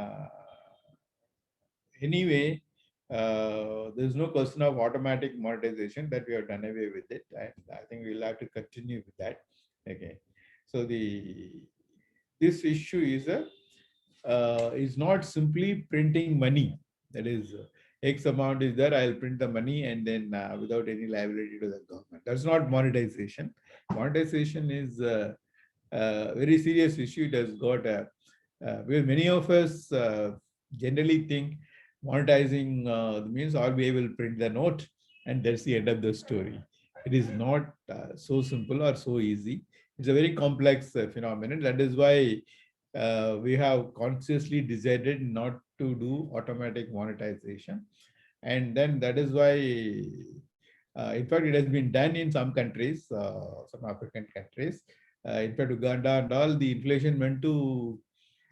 anyway, there's no question of automatic monetization, that we have done away with it. And I think we'll have to continue with that. Okay. So this issue is not simply printing money. That is, X amount is there, I'll print the money and then without any liability to the government. That's not monetization. Monetization is a very serious issue. It has got because many of us generally think monetizing means RBI will print the note and that's the end of the story. It is not so simple or so easy. It's a very complex phenomenon. That is why we have consciously decided not to do automatic monetization. And then that is why, in fact, it has been done in some countries, some African countries. In fact, Uganda and all, the inflation went to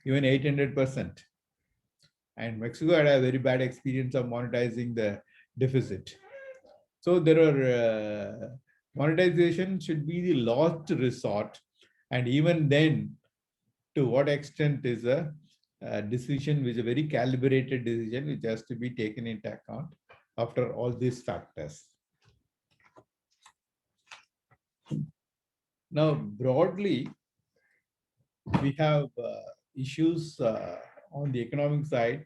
even 800%. And Mexico had a very bad experience of monetizing the deficit. So there are monetization should be the last resort. And even then, to what extent is a decision which is a very calibrated decision which has to be taken into account after all these factors. Now, broadly, we have issues on the economic side.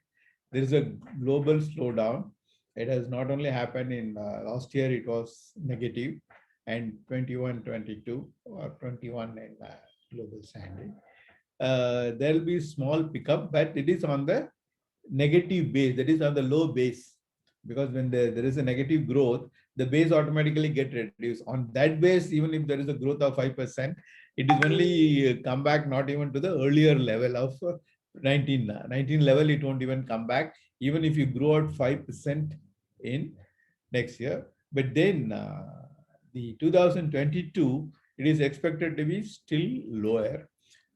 There is a global slowdown. It has not only happened in last year, it was negative, and 21, 22, or 21 in global standing. There will be small pickup, but it is on the negative base, that is on the low base. Because when there is a negative growth, the base automatically get reduced. On that base, even if there is a growth of 5%, it is only come back not even to the earlier level of 19 level, it won't even come back, even if you grow out 5% in next year. But then the 2022, it is expected to be still lower.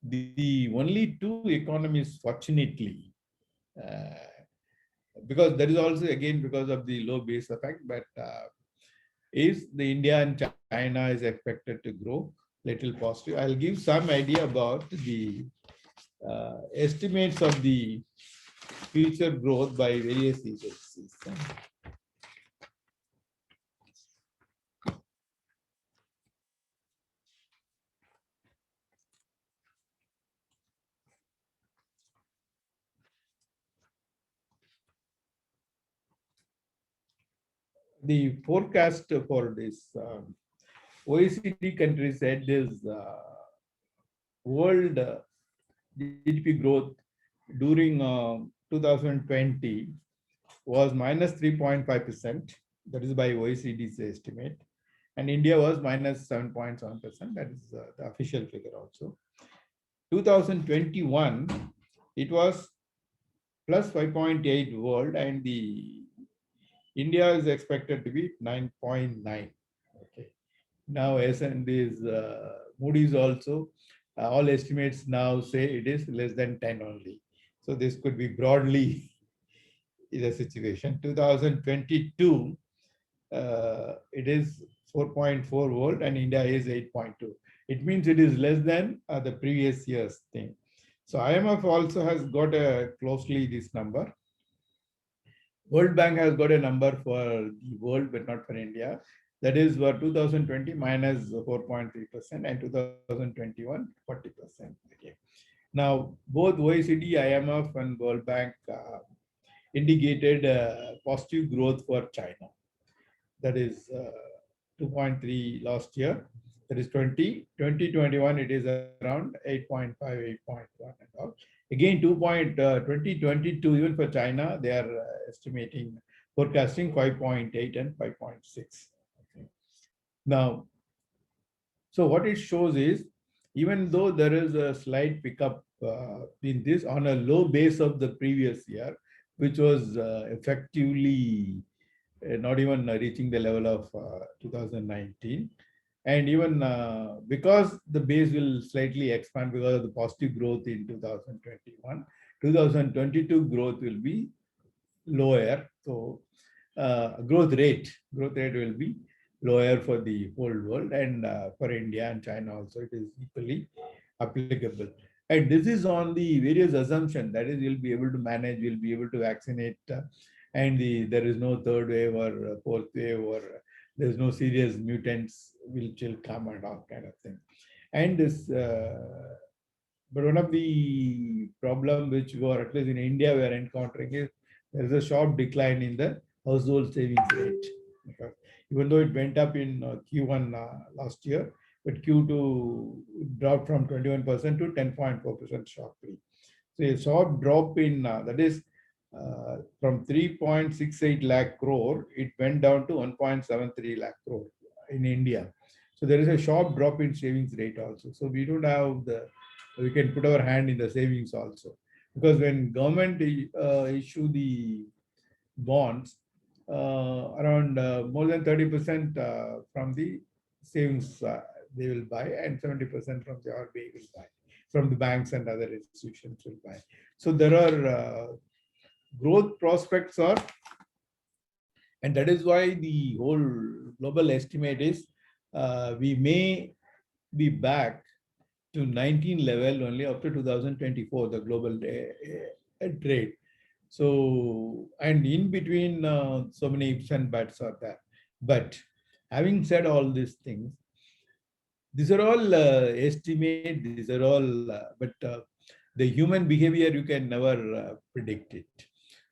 The only two economies, fortunately, because that is also again because of the low base effect, but is the India and China is expected to grow little positive. I'll give some idea about the estimates of the future growth by various agencies. The forecast for this OECD countries said is world GDP growth during 2020 was minus 3.5%. That is by OECD's estimate. And India was minus 7.7%. That is the official figure also. 2021, it was plus 5.8 world, and the India is expected to be 9.9. Okay. Now, S&P is Moody's also, all estimates now say it is less than 10 only. So this could be broadly the situation. 2022, it is 4.4 volt and India is 8.2. It means it is less than the previous year's thing. So IMF also has got a closely this number. World Bank has got a number for the world, but not for India. That is for 2020 minus 4.3% and 2021 40%. Okay. Now, both OECD, IMF, and World Bank indicated positive growth for China. That is 2.3 last year. That is 2021, it is around 8.5, 8.1 and all. Again, 2022, even for China, they are forecasting 5.8 and 5.6. Okay. Now, so what it shows is, even though there is a slight pickup in this on a low base of the previous year, which was effectively not even reaching the level of 2019. And even because the base will slightly expand because of the positive growth in 2021, 2022 growth will be lower. So growth rate will be lower for the whole world, and for India and China also it is equally applicable. And this is on the various assumptions, that is, we'll be able to manage, we'll be able to vaccinate, and there is no third wave or fourth wave, or there's no serious mutants which will come and all kind of thing. And this, but one of the problem which we are, at least in India, we are encountering is there is a sharp decline in the household savings rate. Because even though it went up in Q1 last year, but Q2 dropped from 21% to 10.4% sharply. So a sharp drop in, that is, from 3.68 lakh crore, it went down to 1.73 lakh crore in India. So there is a sharp drop in savings rate also. So we don't have we can put our hand in the savings also. Because when government issue the bonds, around more than 30% from the savings they will buy, and 70% from the RBI will buy, from the banks and other institutions will buy. So there are growth prospects are, and that is why the whole global estimate is we may be back to 19 level only after 2024, the global trade. So, and in between, so many ifs and buts are there. But having said all these things, these are all estimate, these are all, but the human behavior, you can never predict it.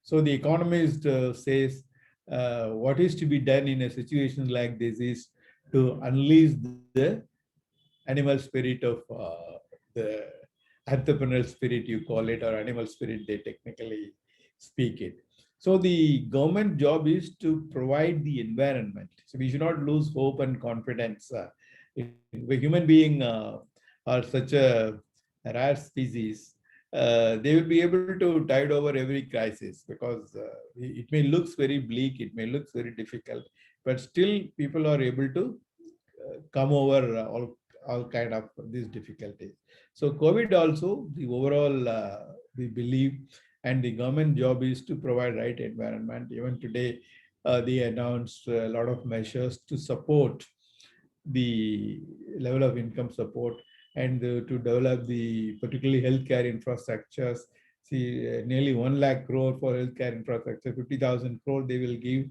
So the economist says, what is to be done in a situation like this is to unleash the animal spirit of the entrepreneurial spirit, you call it, or animal spirit, they technically speak it. So the government job is to provide the environment. So we should not lose hope and confidence. The human being are such a rare species. They will be able to tide over every crisis, because it may look very bleak, it may look very difficult, but still people are able to come over all kind of these difficulties. So COVID also, the overall, we believe, and the government job is to provide right environment. Even today, they announced a lot of measures to support the level of income support, and to develop the particularly healthcare infrastructures. See, nearly 1 lakh crore for healthcare infrastructure, 50,000 crore they will give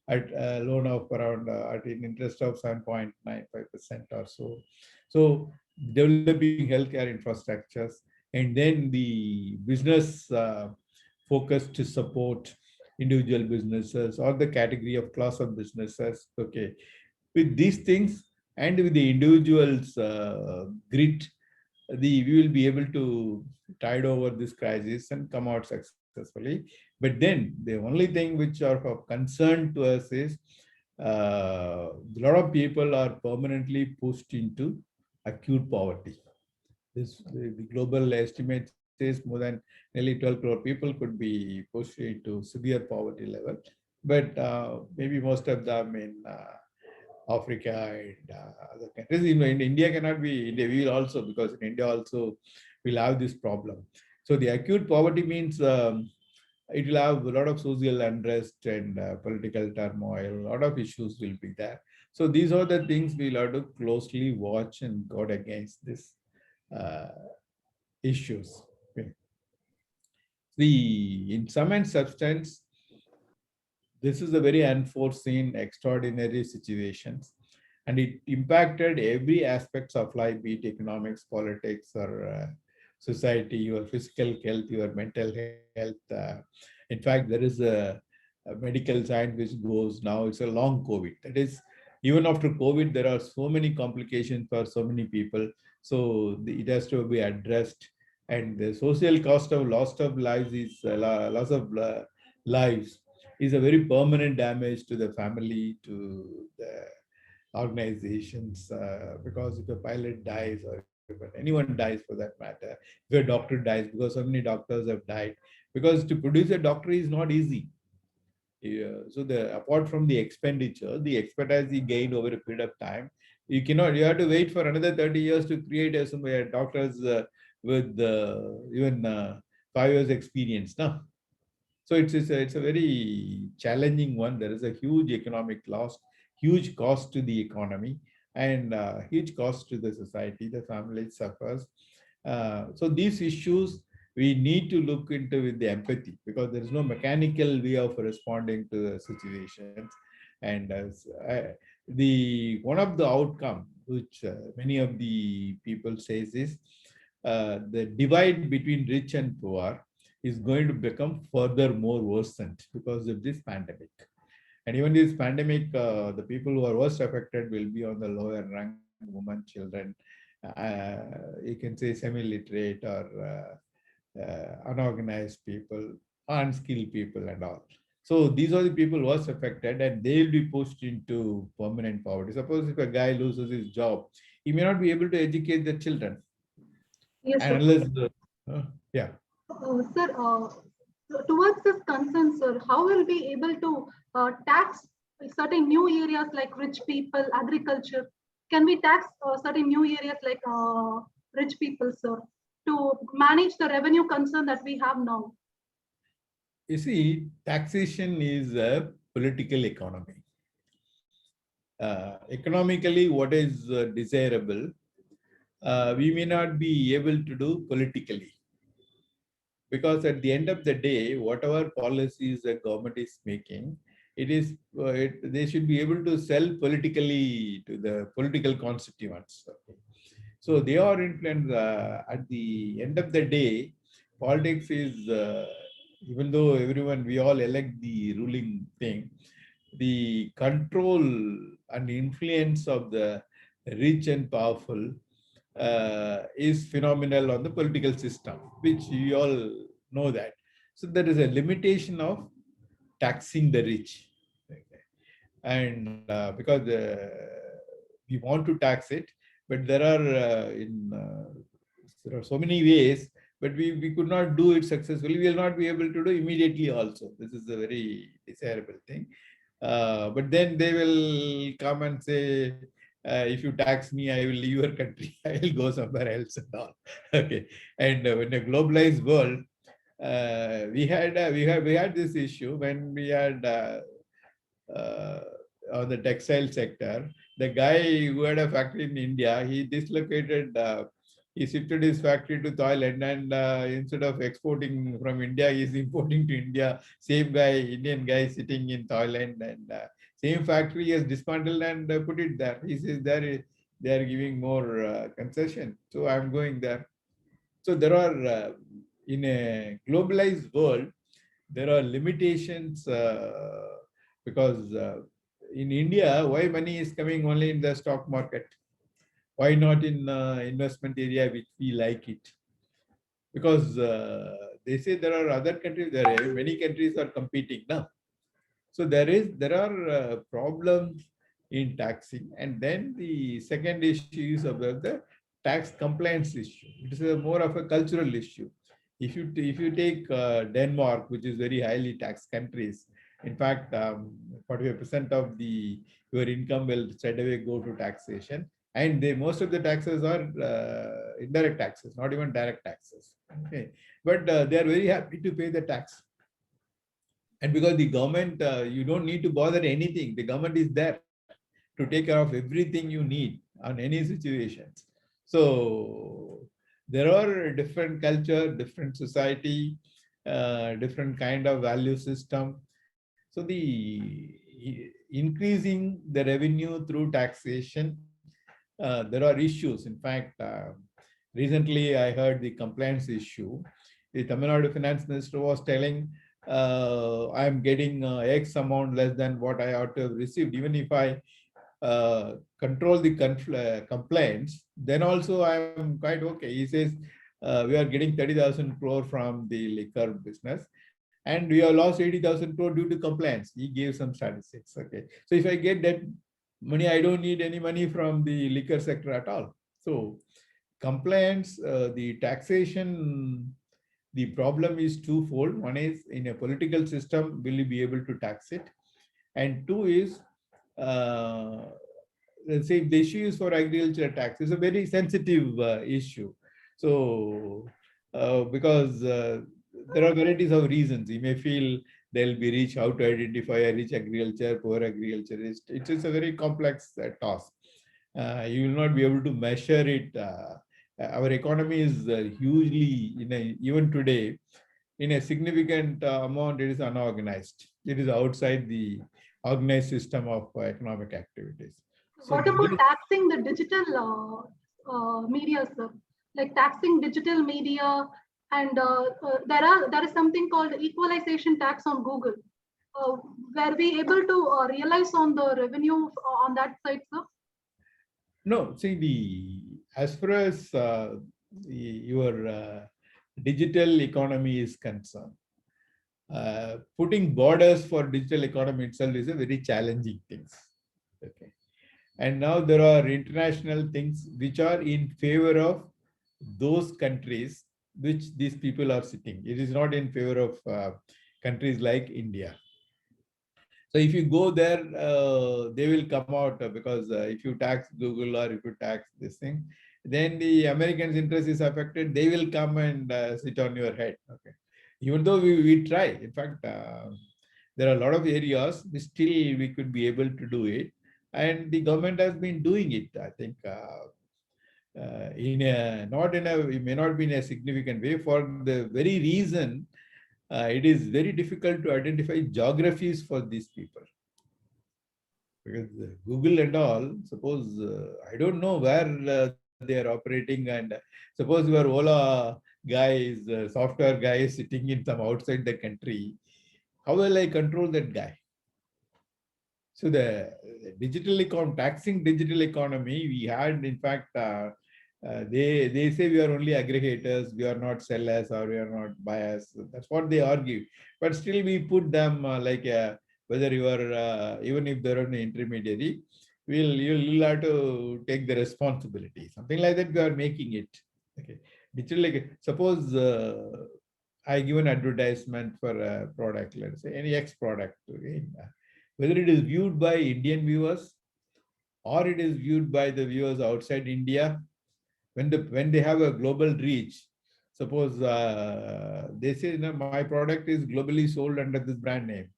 at a loan of around at an interest of 7.95% or so. So developing healthcare infrastructures, and then the business focus to support individual businesses or the category of class of businesses. Okay, with these things and with the individuals' grit, we will be able to tide over this crisis and come out successfully. But then the only thing which are of concern to us is a lot of people are permanently pushed into acute poverty. The global estimate says more than nearly 12 crore people could be pushed into severe poverty level. But maybe most of them in Africa and other countries. In India cannot be India. We will also, because in India also we'll have this problem. So the acute poverty means it will have a lot of social unrest and political turmoil. A lot of issues will be there. So these are the things we'll have to closely watch and guard against this issues. Okay. In sum and substance, this is a very unforeseen, extraordinary situations, and it impacted every aspects of life, be it economics, politics, or society, your physical health, your mental health. In fact, there is a medical science which goes now, it's a long COVID. That is, even after COVID, there are so many complications for so many people. So it has to be addressed And the social cost of loss of lives is loss of lives is a very permanent damage to the family, to the organizations, because if a pilot dies or if anyone dies for that matter, if a doctor dies, because so many doctors have died, because to produce a doctor is not easy. Yeah. So apart from the expenditure, the expertise he gained over a period of time, you have to wait for another 30 years to create some doctors with even 5 years experience. No? So it's a very challenging one. There is a huge economic loss, huge cost to the economy, and huge cost to the society. The family suffers. So these issues we need to look into with the empathy, because there is no mechanical way of responding to the situations. And the one of the outcome which many of the people says is the divide between rich and poor is going to become further more worsened because of this pandemic. And even this pandemic, the people who are worst affected will be on the lower rank, women, children, you can say semi-literate or unorganized people, unskilled people and all. So these are the people worst affected, and they will be pushed into permanent poverty. Suppose if a guy loses his job, he may not be able to educate the children. Yes, And sir. unless, yeah. Sir, towards this concern, sir, how will we able to tax certain new areas like rich people, agriculture? Can we tax certain new areas like rich people, sir, to manage the revenue concern that we have now? You see, taxation is a political economy. Economically, what is desirable, we may not be able to do politically. Because at the end of the day, whatever policies the government is making, they should be able to sell politically to the political constituents. Okay. So they are influenced. At the end of the day, politics is, even though we all elect the ruling thing, the control and influence of the rich and powerful is phenomenal on the political system, which you all know that. So there is a limitation of taxing the rich. Okay. And because we want to tax it, but there are so many ways, but we could not do it successfully. We will not be able to do immediately also. This is a very desirable thing. But then they will come and say, if you tax me, I will leave your country. I will go somewhere else and all. Okay. And in a globalized world, we had this issue when we had uh, on the textile sector. The guy who had a factory in India, he dislocated. He shifted his factory to Thailand, and instead of exporting from India, he's importing to India. Same guy, Indian guy, sitting in Thailand, and same factory has dismantled and put it there. He says they are giving more concession, so I'm going there. So there are in a globalized world, there are limitations because in India, why money is coming only in the stock market? Why not in investment area which we like it? Because they say there are other countries, many countries are competing now. So there are problems in taxing, and then the second issue is about the tax compliance issue. It is more of a cultural issue. If you take Denmark, which is very highly taxed countries, in fact, 45% of your income will straight away go to taxation, and most of the taxes are indirect taxes, not even direct taxes. Okay, but they are very happy to pay the tax. And because the government, you don't need to bother anything. The government is there to take care of everything you need on any situations. So there are different culture, different society, different kind of value system. So increasing the revenue through taxation, there are issues. In fact, recently I heard the compliance issue. The Tamil Nadu finance minister was telling, I am getting X amount less than what I ought to have received. Even if I control the complaints, then also I am quite okay. He says, we are getting 30,000 crore from the liquor business. And we have lost 80,000 crore due to compliance. He gave some statistics. Okay. So if I get that money, I don't need any money from the liquor sector at all. So compliance, the taxation, the problem is twofold. One is in a political system, will you be able to tax it? And two is, let's say the issue is for agriculture tax. It's a very sensitive issue. So because there are varieties of reasons. You may feel there'll be rich, how to identify a rich agriculture, poor agriculture. It is a very complex task. You will not be able to measure it. Our economy is hugely, even today, in a significant amount, it is unorganized. It is outside the organized system of economic activities. So what about taxing the digital media, sir? Like taxing digital media, and there is something called equalization tax on Google. Were we able to realize on the revenue on that side, sir? no, see, as far as your digital economy is concerned, putting borders for digital economy itself is a very challenging thing. Okay. And now there are international things which are in favor of those countries which these people are sitting. It is not in favor of countries like India. So if you go there, they will come out because if you tax Google or if you tax this thing, then the Americans' interest is affected. They will come and sit on your head. Okay. Even though we try, in fact, there are a lot of areas still we could be able to do it, and the government has been doing it. I think it may not be in a significant way for the very reason it is very difficult to identify geographies for these people. Because Google and all, suppose, I don't know where they are operating, and suppose your Ola guy is, software guy is sitting in some outside the country, how will I control that guy? So the taxing digital economy, we had, in fact, they say we are only aggregators, we are not sellers, or we are not buyers. That's what they argue. But still we put them whether you are, even if they're an intermediary, you'll have to take the responsibility. Something like that we are making it. Okay. Digital, suppose I give an advertisement for a product, let's say any X product. Okay. Whether it is viewed by Indian viewers or it is viewed by the viewers outside India, when they have a global reach, suppose they say, no, my product is globally sold under this brand name.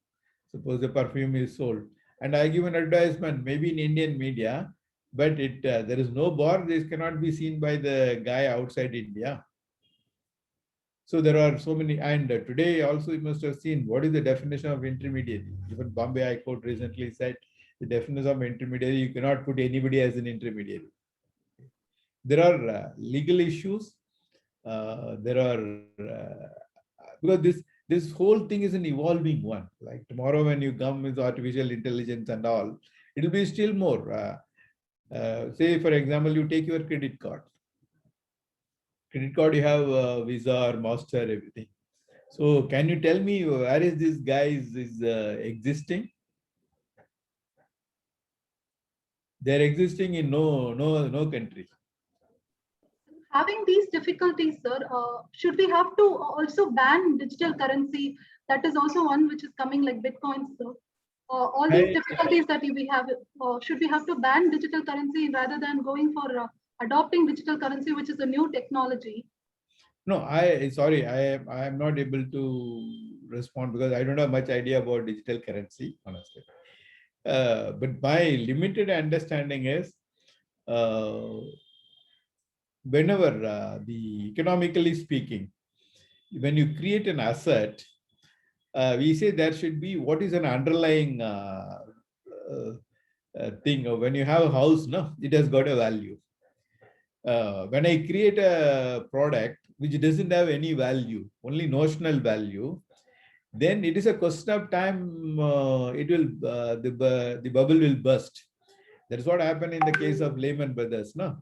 Suppose the perfume is sold, and I give an advertisement, maybe in Indian media, but there is no bar. This cannot be seen by the guy outside India. So there are so many, and today also you must have seen what is the definition of intermediary. Even Bombay High Court recently said the definition of intermediary, you cannot put anybody as an intermediary. There are legal issues. There are because this whole thing is an evolving one. Like tomorrow, when you come with artificial intelligence and all, it will be still more. Say, for example, you take your credit card. Credit card, you have Visa or Master, everything. So, can you tell me where is this guy is existing? They're existing in no country. Having these difficulties, sir, should we have to also ban digital currency? That is also one which is coming, like Bitcoin, sir. All these difficulties that we have, should we have to ban digital currency rather than going for adopting digital currency, which is a new technology? No, I am not able to respond because I don't have much idea about digital currency, honestly. But my limited understanding is whenever the economically speaking, when you create an asset, we say there should be what is an underlying thing. When you have a house, no, it has got a value. When I create a product which doesn't have any value, only notional value, then it is a question of time. It will the bubble will burst. That's what happened in the case of Lehman Brothers. No,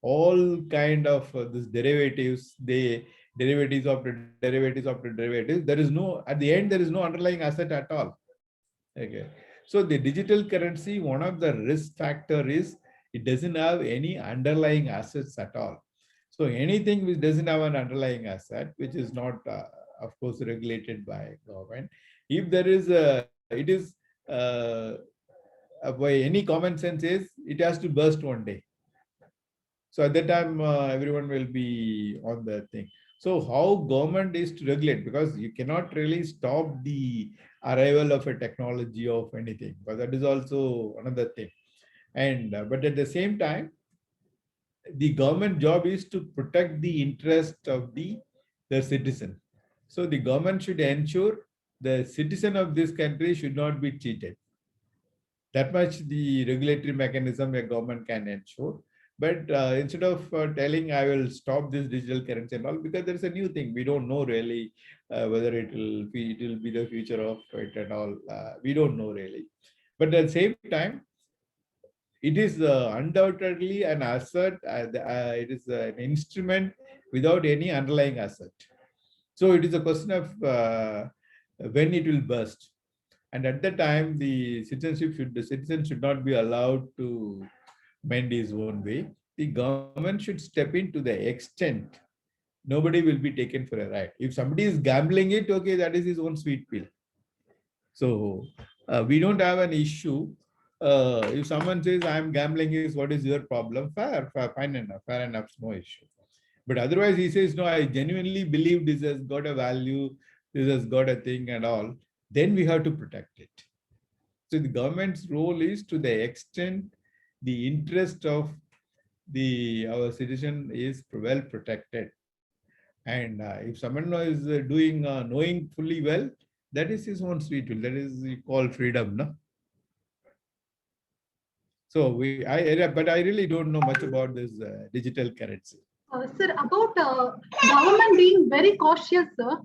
all kind of this derivatives, derivatives of the derivatives of the derivatives. There is no, at the end, there is no underlying asset at all. Okay. So the digital currency, one of the risk factor is it doesn't have any underlying assets at all. So anything which doesn't have an underlying asset, which is not, of course, regulated by government, if there is it is by any common sense is it has to burst one day. So at that time, everyone will be on the thing. So how government is to regulate, because you cannot really stop the arrival of a technology of anything, but that is also another thing. And but at the same time, the government job is to protect the interest of the citizen. So the government should ensure the citizen of this country should not be cheated. That much the regulatory mechanism a government can ensure. But instead of telling I will stop this digital currency and all, because there is a new thing, we don't know really whether it will be the future of it and all. We don't know really. But at the same time, it is undoubtedly an asset. It is an instrument without any underlying asset. So it is a question of when it will burst. And at that time, the citizen should not be allowed to mend his own way. The government should step in to the extent nobody will be taken for a ride. If somebody is gambling it, okay, that is his own sweet pill. So we don't have an issue. If someone says I'm gambling, is what is your problem? Fair, fine enough, fair enough, no issue. But otherwise, he says, no, I genuinely believe this has got a value, this has got a thing and all. Then we have to protect it. So the government's role is to the extent the interest of our citizen is well protected. And if someone is doing knowing fully well, that is his own sweet will. That is called freedom, no? So but I really don't know much about this digital currency. Sir, about government being very cautious, sir.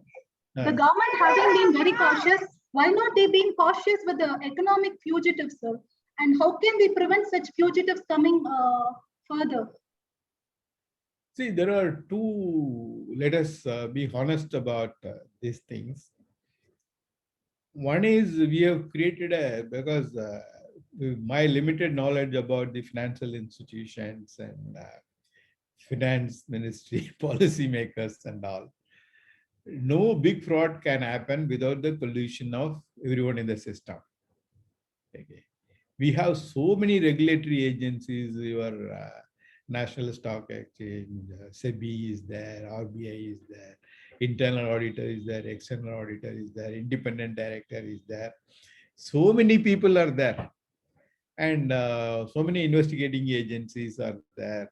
The government having been very cautious, why not they being cautious with the economic fugitives, sir? And how can we prevent such fugitives coming further? See, there are two, let us be honest about these things. One is we have created because my limited knowledge about the financial institutions and finance ministry, policymakers and all, no big fraud can happen without the collusion of everyone in the system. Okay. We have so many regulatory agencies, your National Stock Exchange, SEBI is there, RBI is there, internal auditor is there, external auditor is there, independent director is there. So many people are there. And so many investigating agencies are there.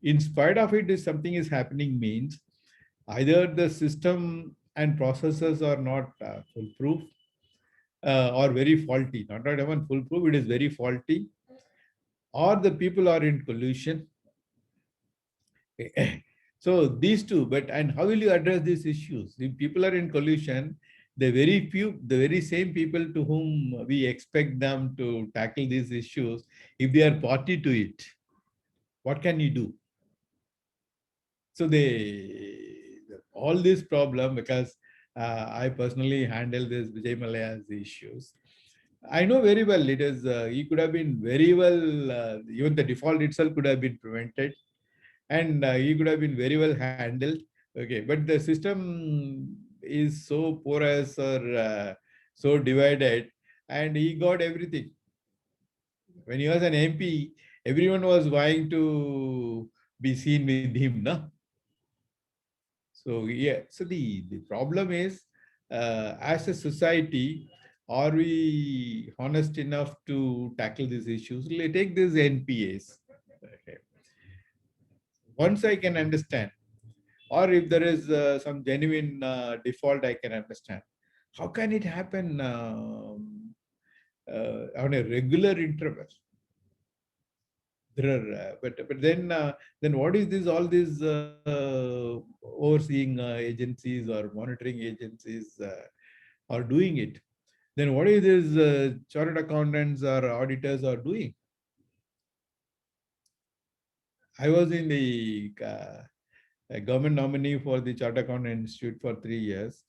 In spite of it, if something is happening means either the system and processes are not foolproof or very faulty, not even foolproof, it is very faulty, or the people are in collusion. So these two, and how will you address these issues? If people are in collusion, the very same people to whom we expect them to tackle these issues, if they are party to it, what can you do? So all this problem, because I personally handle this Vijay Malaya's issues, I know very well it is, he could have been very well, even the default itself could have been prevented, and he could have been very well handled. Okay, but the system is so porous or so divided, and he got everything. When he was an MP, everyone was vying to be seen with him, no? So yeah, so the problem is, as a society, are we honest enough to tackle these issues? Let's take these NPAs. Okay. Once I can understand, or if there is some genuine default, I can understand. How can it happen on a regular interval? There are, but then what is this? All these overseeing agencies or monitoring agencies are doing it. Then what is this chartered accountants or auditors are doing? I was in the government nominee for the Chartered Accountant Institute for 3 years.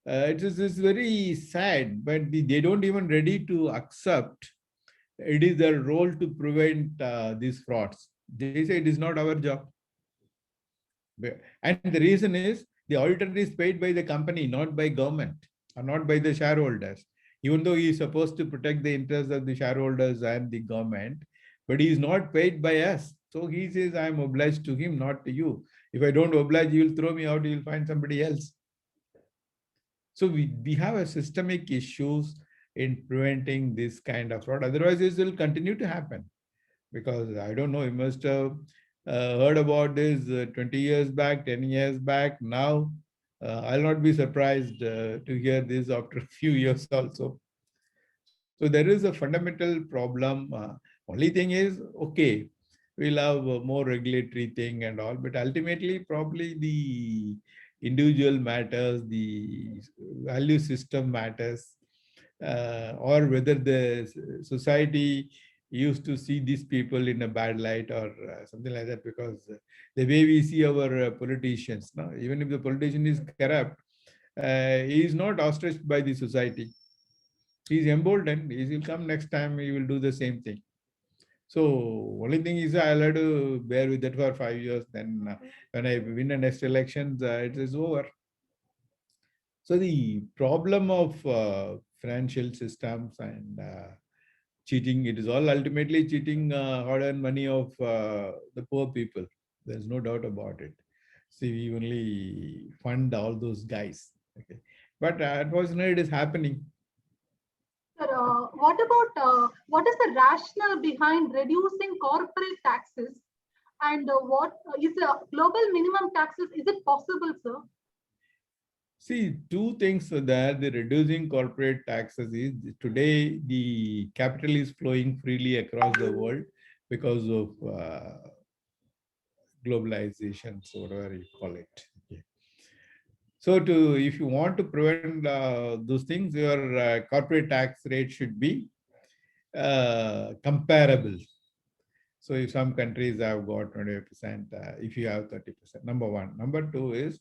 It's very sad, but they don't even ready to accept it is their role to prevent these frauds. They say it is not our job. And the reason is the auditor is paid by the company, not by government or not by the shareholders. Even though he is supposed to protect the interests of the shareholders and the government, but he is not paid by us. So he says, I am obliged to him, not to you. If I don't oblige, you will throw me out, you will find somebody else. So we have a systemic issues in preventing this kind of fraud. Otherwise, this will continue to happen. Because I don't know, you must have heard about this 20 years back, 10 years back. Now, I'll not be surprised to hear this after a few years also. So there is a fundamental problem. Only thing is, okay, we'll have more regulatory thing and all, but ultimately probably the individual matters, the value system matters, or whether the society used to see these people in a bad light or something like that, because the way we see our politicians, no? Even if the politician is corrupt, he is not ostraced by the society. He is emboldened. He will come next time, he will do the same thing. So only thing is I'll have to bear with that for 5 years. Then when I win the next elections, it is over. So the problem of financial systems and cheating, it is all ultimately cheating hard-earned money of the poor people. There's no doubt about it. See, we only fund all those guys. Okay, but unfortunately, it is happening. Sir, what is the rationale behind reducing corporate taxes, and what is the global minimum taxes? Is it possible, sir? See, two things are there. The reducing corporate taxes is today the capital is flowing freely across the world because of globalization, so whatever you call it. Okay. So, if you want to prevent those things, your corporate tax rate should be comparable. So, if some countries have got 20%, if you have 30%, number one. Number two is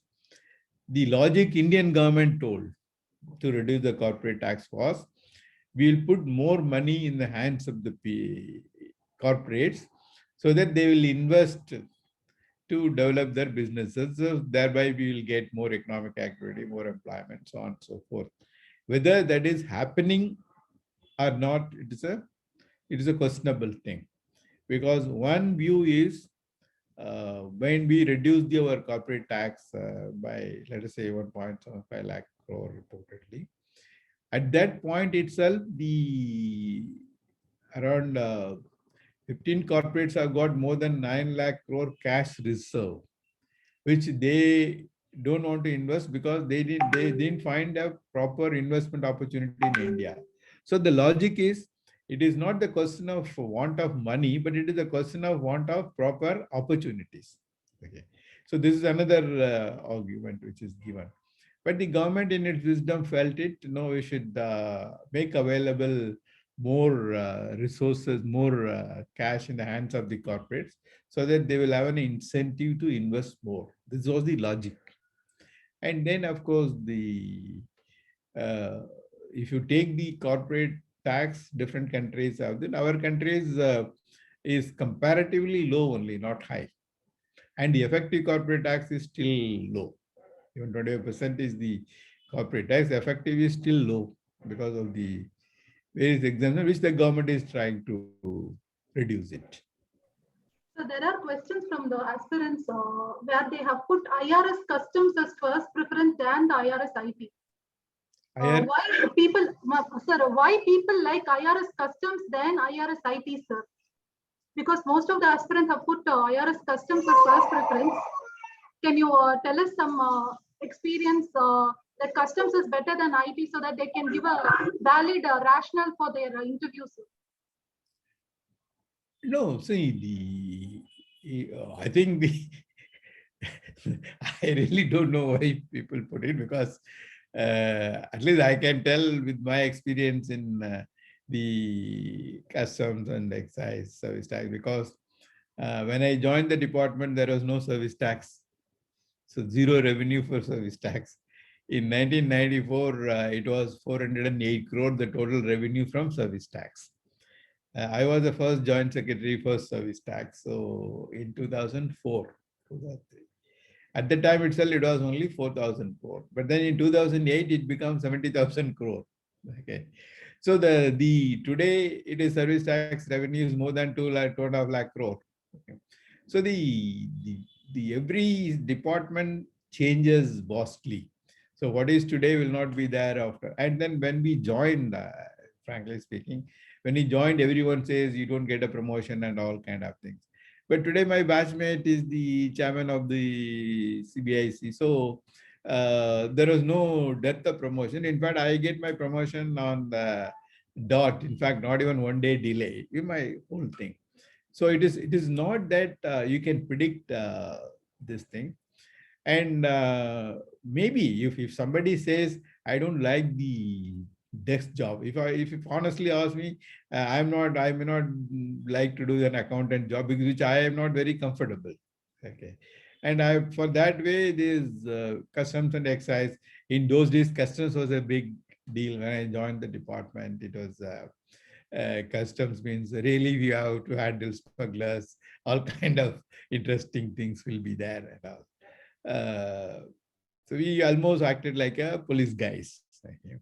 the logic Indian government told to reduce the corporate tax was, we'll put more money in the hands of the corporates so that they will invest to develop their businesses. So thereby we will get more economic activity, more employment, so on and so forth. Whether that is happening or not, it is a questionable thing. Because one view is when we reduce our corporate tax by, let us say, 1.75 lakh crore reportedly, at that point itself, the around 15 corporates have got more than 9 lakh crore cash reserve, which they don't want to invest because they didn't find a proper investment opportunity in India. So the logic is, it is not the question of want of money, but it is a question of want of proper opportunities. Okay. So this is another argument which is given. But the government in its wisdom felt it, no, we should make available more resources, more cash in the hands of the corporates so that they will have an incentive to invest more. This was the logic. And then, of course, uh, if you take the corporate tax, different countries have that. Our countries is comparatively low only, not high. And the effective corporate tax is still low. Even 25% is the corporate tax. Effective is still low because of the various exemptions which the government is trying to reduce it. So there are questions from the aspirants where they have put IRS customs as first preference than the IRS IP. Why people, sir? Why people like IRS customs than IRS IP, sir? Because most of the aspirants have put IRS customs as first preference. Can you tell us some experience that customs is better than IP so that they can give a valid rationale for their interviews? No, see, I think I really don't know why people put it, because at least I can tell with my experience in the customs and excise service tax, because When I joined the department, there was no service tax. So zero revenue for service tax. In 1994, it was 408 crore, the total revenue from service tax. I was the first joint secretary for service tax. So in 2004, 2003. At the time itself, it was only 4,004. But then in 2008, it becomes 70,000 crore. Okay. So the today it is service tax revenue is more than 2.5 lakh crore. Okay. So the every department changes vastly. So what is today will not be there after. And then when we joined, frankly speaking, when he joined, everyone says you don't get a promotion and all kind of things. But today my batchmate is the chairman of the CBIC. So there was no dearth of promotion. In fact, I get my promotion on the dot. In fact, not even 1 day delay in my whole thing. So it is not that you can predict this thing. And maybe if somebody says, I don't like the desk job, if you honestly ask me, I may not like to do an accountant job because which I am not very comfortable. Okay. And for that way, there's customs and excise. In those days, customs was a big deal. When I joined the department, it was customs means really we have to handle smugglers, all kind of interesting things will be there and all. So we almost acted like a police guys. Okay.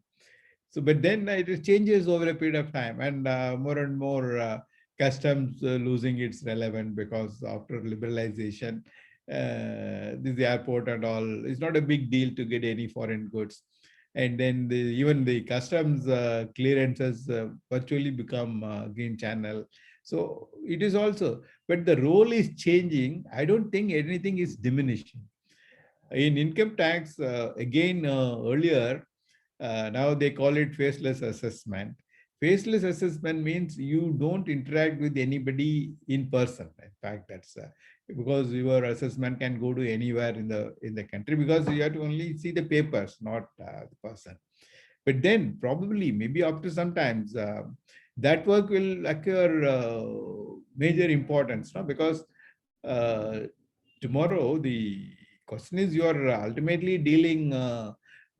So, but then it changes over a period of time, and more customs losing its relevance because after liberalization, this airport and all, it's not a big deal to get any foreign goods. And then even the customs clearances virtually become green channel. So it is also, but the role is changing. I don't think anything is diminishing. In income tax, again, earlier, now they call it faceless assessment. Faceless assessment means you don't interact with anybody in person. In fact, that's because your assessment can go to anywhere in the country because you have to only see the papers, not the person. But then probably maybe after some times that work will occur major importance, no? Because tomorrow the question is you are ultimately dealing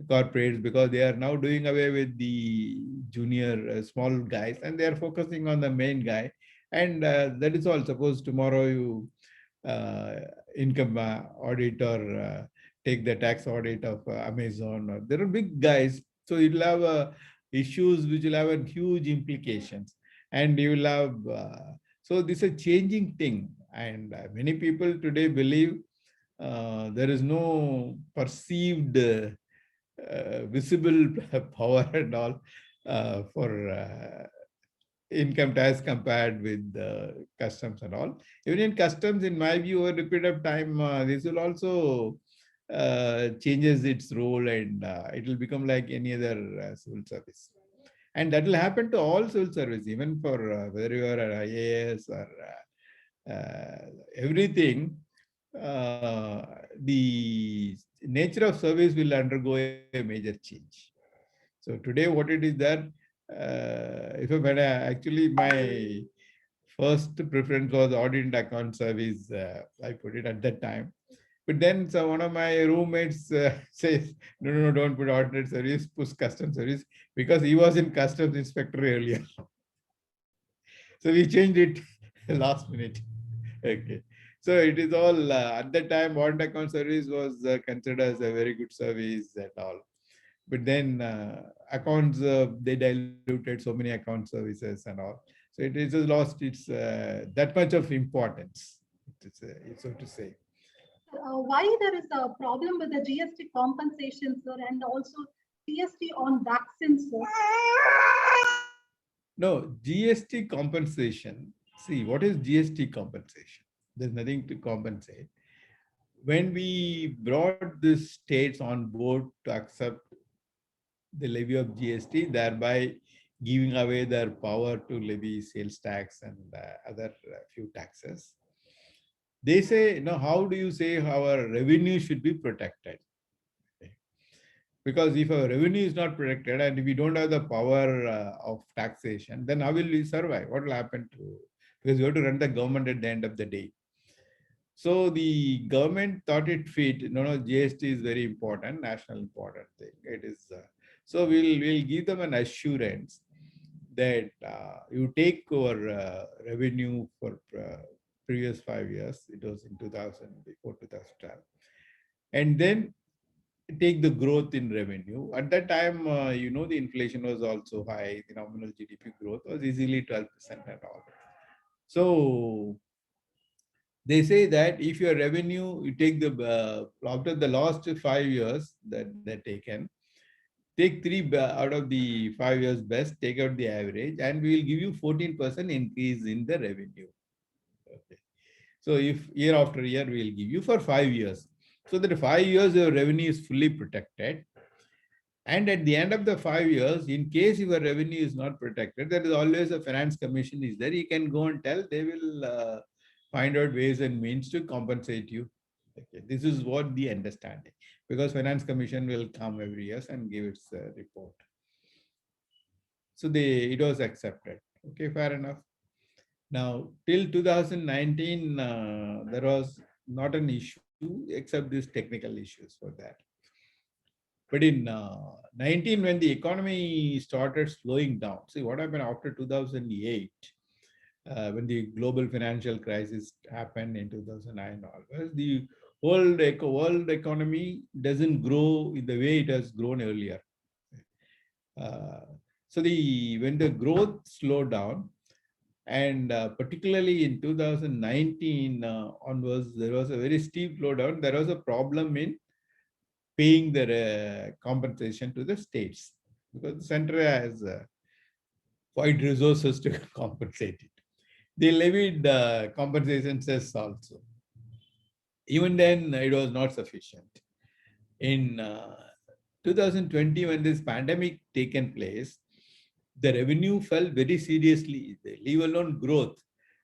corporates because they are now doing away with the junior small guys and they are focusing on the main guy. And that is all. Suppose tomorrow you uh, income audit or take the tax audit of Amazon. Or, there are big guys. So you'll have issues which will have a huge implications. And you will have, so this is a changing thing. And many people today believe there is no perceived visible power and all for income tax compared with customs and all. Even in customs, in my view, over a period of time, this will also changes its role and it will become like any other civil service. And that will happen to all civil service, even for whether you are an IAS or everything. The nature of service will undergo a major change. So today, what it is that actually my first preference was audit and account service. I put it at that time. But then so one of my roommates says, no, don't put audit service, push custom service because he was in customs inspector earlier. So we changed it last minute. Okay. So it is all at that time, audit account service was considered as a very good service and all. But then accounts, they diluted so many account services and all. So it is lost its that much of importance, so to say. Why there is a problem with the GST compensation, sir, and also GST on vaccines, sir? No, GST compensation. See, what is GST compensation? There's nothing to compensate. When we brought the states on board to accept the levy of GST, thereby giving away their power to levy sales tax and other few taxes. They say, no, how do you say our revenue should be protected? Okay. Because if our revenue is not protected and if we don't have the power of taxation, then how will we survive? What will happen to because you have to run the government at the end of the day. So the government thought it fit. No, GST is very important, national important thing. It is. So we'll give them an assurance that you take our revenue for previous 5 years. It was in 2000, before 2012, and then take the growth in revenue. At that time, the inflation was also high. The nominal GDP growth was easily 12% and all. So they say that if your revenue, you take after the last 5 years that they're taken, take out of the 5 years best, take out the average, and we will give you 14% increase in the revenue. Okay. So if year after year, we will give you for 5 years. So that 5 years, your revenue is fully protected. And at the end of the 5 years, in case your revenue is not protected, there is always a finance commission is there. You can go and tell, they will find out ways and means to compensate you. Okay. This is what the understanding, because finance commission will come every year and give its report. So it was accepted. Okay, fair enough. Now, till 2019, there was not an issue except these technical issues for that. But in 19, when the economy started slowing down, see what happened after 2008, when the global financial crisis happened in 2009 always, the world economy doesn't grow in the way it has grown earlier. So when the growth slowed down, and particularly in 2019 onwards, there was a very steep slowdown. There was a problem in paying the compensation to the states, because the center has wide resources to compensate it. They levied compensation cess also. Even then, it was not sufficient. In 2020, when this pandemic taken place, the revenue fell very seriously, leave alone growth.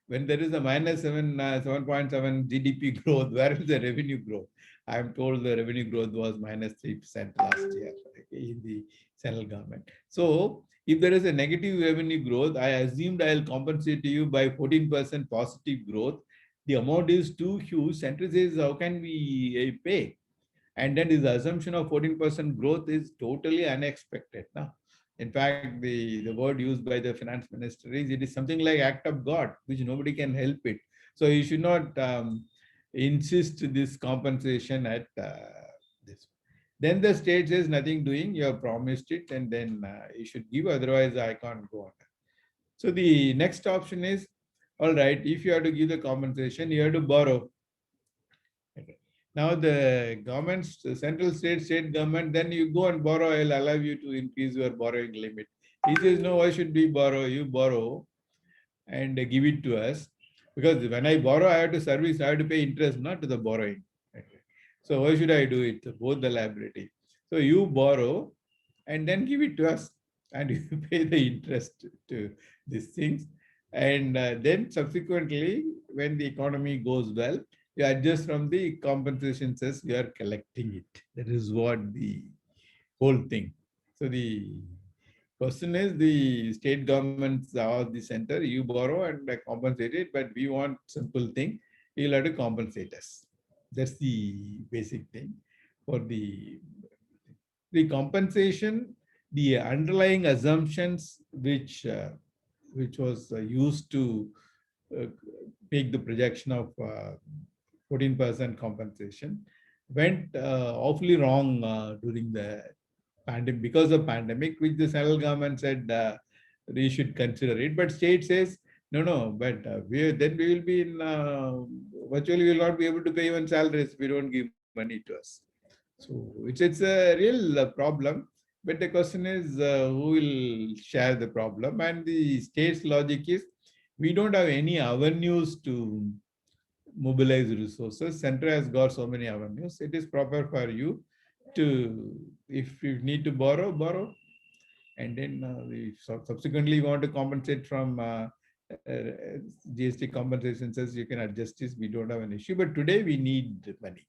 When there is a minus 7.7 GDP growth, where is the revenue growth? I am told the revenue growth was minus 3% last year in the central government. So if there is a negative revenue growth, I assumed I'll compensate you by 14% positive growth. The amount is too huge. Center says, how can we pay? And then this assumption of 14% growth is totally unexpected. Now, in fact, the word used by the finance minister is, it is something like act of God, which nobody can help it. So you should not insist this compensation at this. Then the state says nothing doing, you have promised it, and then you should give, otherwise I can't go on. So the next option is, all right, if you have to give the compensation, you have to borrow. Okay. Now the government, central state government, then you go and borrow, I'll allow you to increase your borrowing limit. He says, no, why should we borrow? You borrow and give it to us. Because when I borrow, I have to service, I have to pay interest, not to the borrowing. Okay. So why should I do it? Both the liability. So you borrow and then give it to us, and you pay the interest to these things. And then subsequently, when the economy goes well, you adjust from the compensation cess, you are collecting it. That is what the whole thing. So the question is, the state governments are the center, you borrow and compensate it, but we want simple thing, you'll have to compensate us. That's the basic thing. For the compensation, the underlying assumptions which was used to make the projection of 14% compensation went awfully wrong during the pandemic, because of pandemic, which the central government said we should consider it. But state says, no, but then we will be in, virtually we will not be able to pay even salaries if we don't give money to us. So it's a real problem. But the question is, who will share the problem? And the state's logic is, we don't have any avenues to mobilize resources. Center has got so many avenues. It is proper for you to, if you need to borrow. And then we subsequently want to compensate from GST compensation says you can adjust this. We don't have an issue. But today we need money.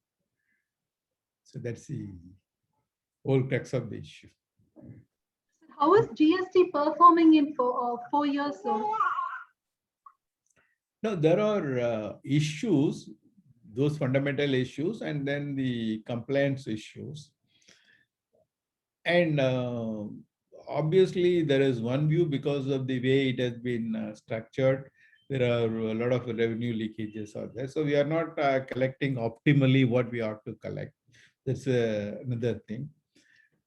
So that's the whole crux of the issue. How is GST performing in 4 years, sir? Now, there are issues, those fundamental issues, and then the compliance issues. And obviously, there is one view because of the way it has been structured. There are a lot of revenue leakages out there. So we are not collecting optimally what we ought to collect. That's another thing.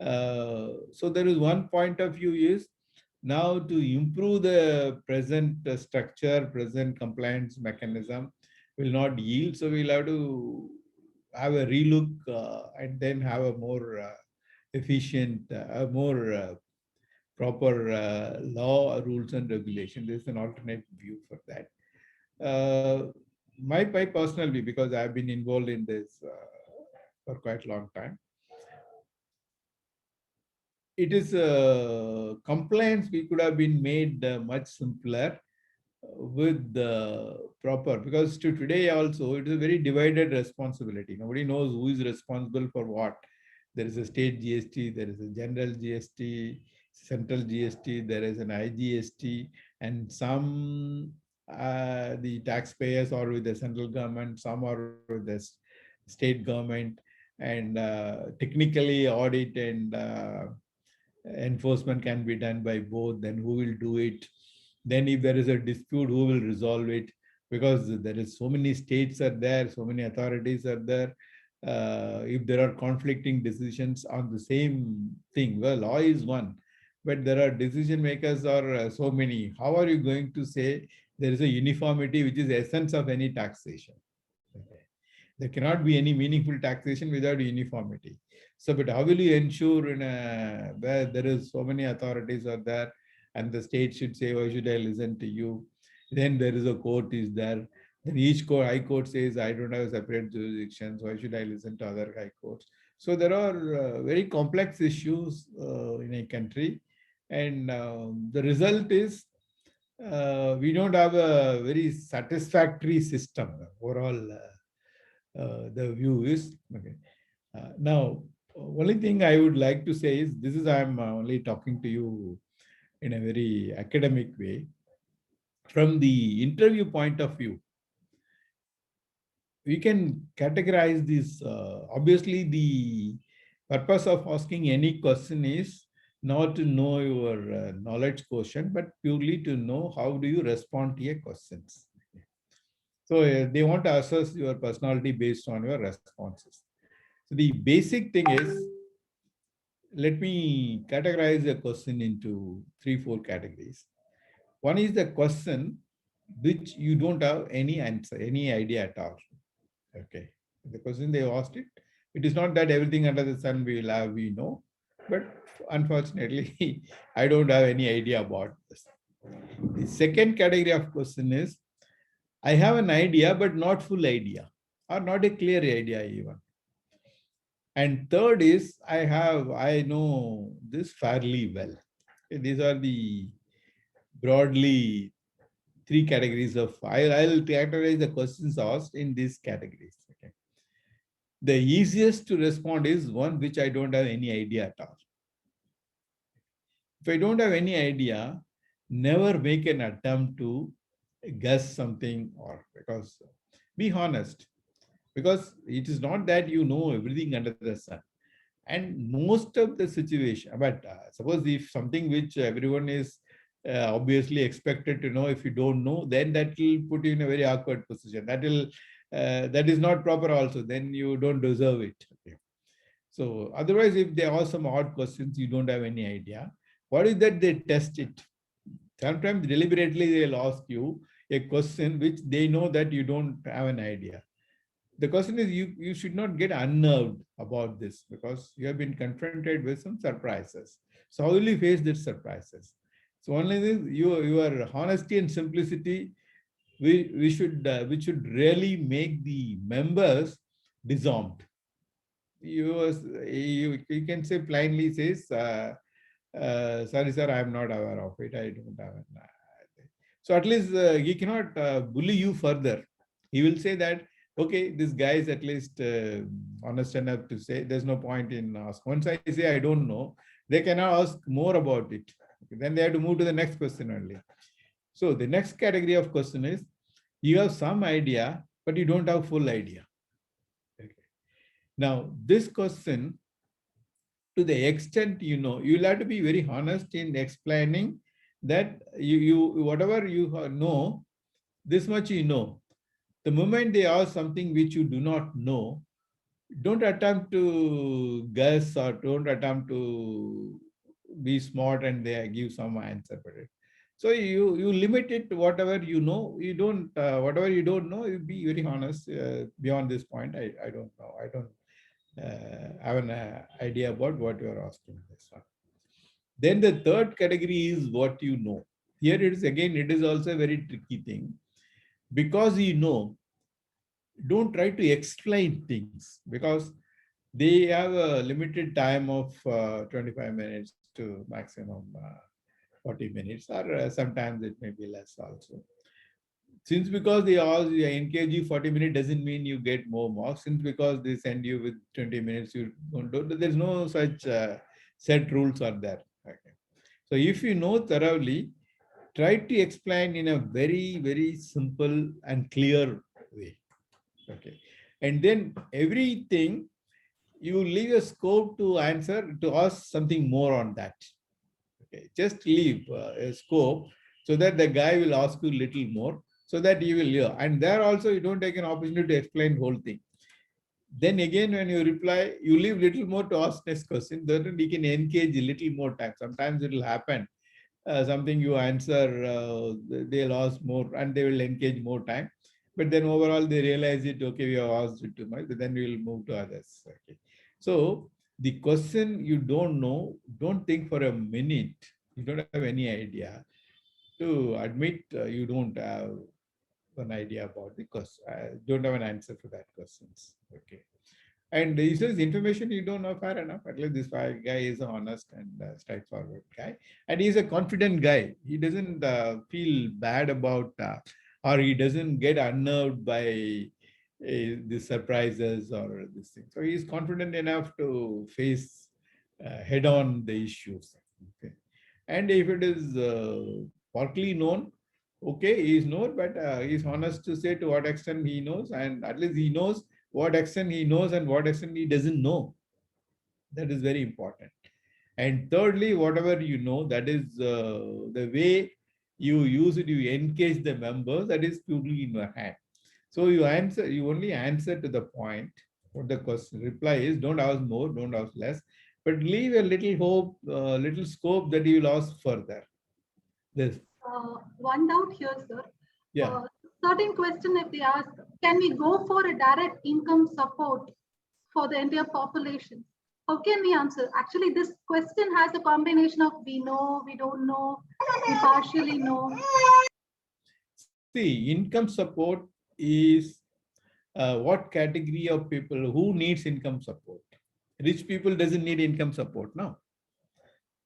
So there is one point of view is now to improve the present structure, present compliance mechanism will not yield. So we'll have to have a relook and then have a more efficient, more proper law, rules and regulation. There's an alternate view for that. My personal view, because I've been involved in this for quite a long time, it is compliance we could have been made much simpler with the proper, because to today also it is a very divided responsibility. Nobody knows who is responsible for what. There is a state GST, there is a general GST, central GST, there is an IGST, and some the taxpayers are with the central government, some are with the state government, and technically audit and enforcement can be done by both. Then who will do it? Then if there is a dispute, who will resolve it? Because there is so many states are there, so many authorities are there. If there are conflicting decisions on the same thing, well, law is one, but there are decision makers are so many. How are you going to say there is a uniformity, which is the essence of any taxation? Okay. There cannot be any meaningful taxation without uniformity. So, but how will you ensure in a, where there is so many authorities are there, and the state should say, why should I listen to you? Then there is a court is there. Then each court, high court says, I don't have a separate jurisdiction, so why should I listen to other high courts? So there are very complex issues in a country. And the result is we don't have a very satisfactory system overall. The view is okay. Now, only thing I would like to say is this is I'm only talking to you in a very academic way. From the interview point of view, we can categorize this. Obviously, the purpose of asking any question is not to know your knowledge quotient, but purely to know how do you respond to your questions. So they want to assess your personality based on your responses. So the basic thing is, let me categorize a question into 3-4 categories. One is the question which you don't have any answer, any idea at all. Okay. The question they asked it is not that everything under the sun we will have, we know, but unfortunately, I don't have any idea about this. The second category of question is, I have an idea, but not full idea, or not a clear idea even. And third is, I know this fairly well. Okay, these are the broadly 3 categories of, I'll categorize the questions asked in these categories. Okay. The easiest to respond is one which I don't have any idea at all. If I don't have any idea, never make an attempt to guess something, or because be honest, because it is not that you know everything under the sun. And most of the situation, but suppose if something which everyone is obviously expected to know, if you don't know, then that will put you in a very awkward position. That is not proper also. Then you don't deserve it. Okay. So otherwise, if they ask some odd questions, you don't have any idea. What is that they test it? Sometimes deliberately they'll ask you a question which they know that you don't have an idea. The question is, you should not get unnerved about this, because you have been confronted with some surprises. So how will you face these surprises? So only this, your honesty and simplicity, which should really make the members disarmed. You can say plainly says, sorry sir, I am not aware of it. I don't have an. So at least he cannot bully you further. He will say that, okay, this guy is at least honest enough to say there's no point in ask. Once I say I don't know, they cannot ask more about it. Then they have to move to the next question only. So the next category of question is, You have some idea, but you don't have full idea. Okay. Now, this question, to the extent you know, you'll have to be very honest in explaining that you whatever you know, this much you know. The moment they ask something which you do not know, don't attempt to guess or don't attempt to be smart and they give some answer for it. So you limit it to whatever you know. You don't whatever you don't know. You be very honest. Beyond this point, I don't know. I don't have an idea about what you are asking this one. Then the third category is what you know. Here it is again. It is also a very tricky thing because you know. Don't try to explain things because they have a limited time of 25 minutes to maximum 40 minutes, or sometimes it may be less also. Since because they all engage you 40 minutes doesn't mean you get more marks. Since because they send you with 20 minutes, you don't do, there's no such set rules are there. Okay. So if you know thoroughly, try to explain in a very, very simple and clear way. Okay. And then everything you leave a scope to answer, to ask something more on that. Okay, just leave a scope so that the guy will ask you little more, so that you will hear. And there also you don't take an opportunity to explain whole thing. Then again, when you reply, you leave little more to ask next question. Then you can engage a little more time. Sometimes it will happen. Something you answer, they'll ask more and they will engage more time. But then overall they realize it, okay, we have asked it too much, but then we will move to others. Okay. So the question you don't know, don't think for a minute. You don't have any idea to admit you don't have an idea about the question. Don't have an answer for that questions. Okay. And he says information you don't know, fair enough. At least this guy is an honest and straightforward guy. And he's a confident guy. He doesn't feel bad about, or he doesn't get unnerved by the surprises or this thing. So he's confident enough to face head on the issues. Okay. And if it is partly known, okay, he is known, but he's honest to say to what extent he knows, and at least he knows what extent he knows and what extent he doesn't know. That is very important. And thirdly, whatever you know, that is the way you use it, you engage the members, that is purely in your hand. So you answer, you only answer to the point. What the question reply is, don't ask more, don't ask less, but leave a little hope, little scope that you will ask further. This. One doubt here, sir. Yeah. Certain question if they ask, can we go for a direct income support for the entire population? How can we answer? Actually, this question has a combination of we know, we don't know, we partially know. See, income support is what category of people who needs income support? Rich people doesn't need income support now.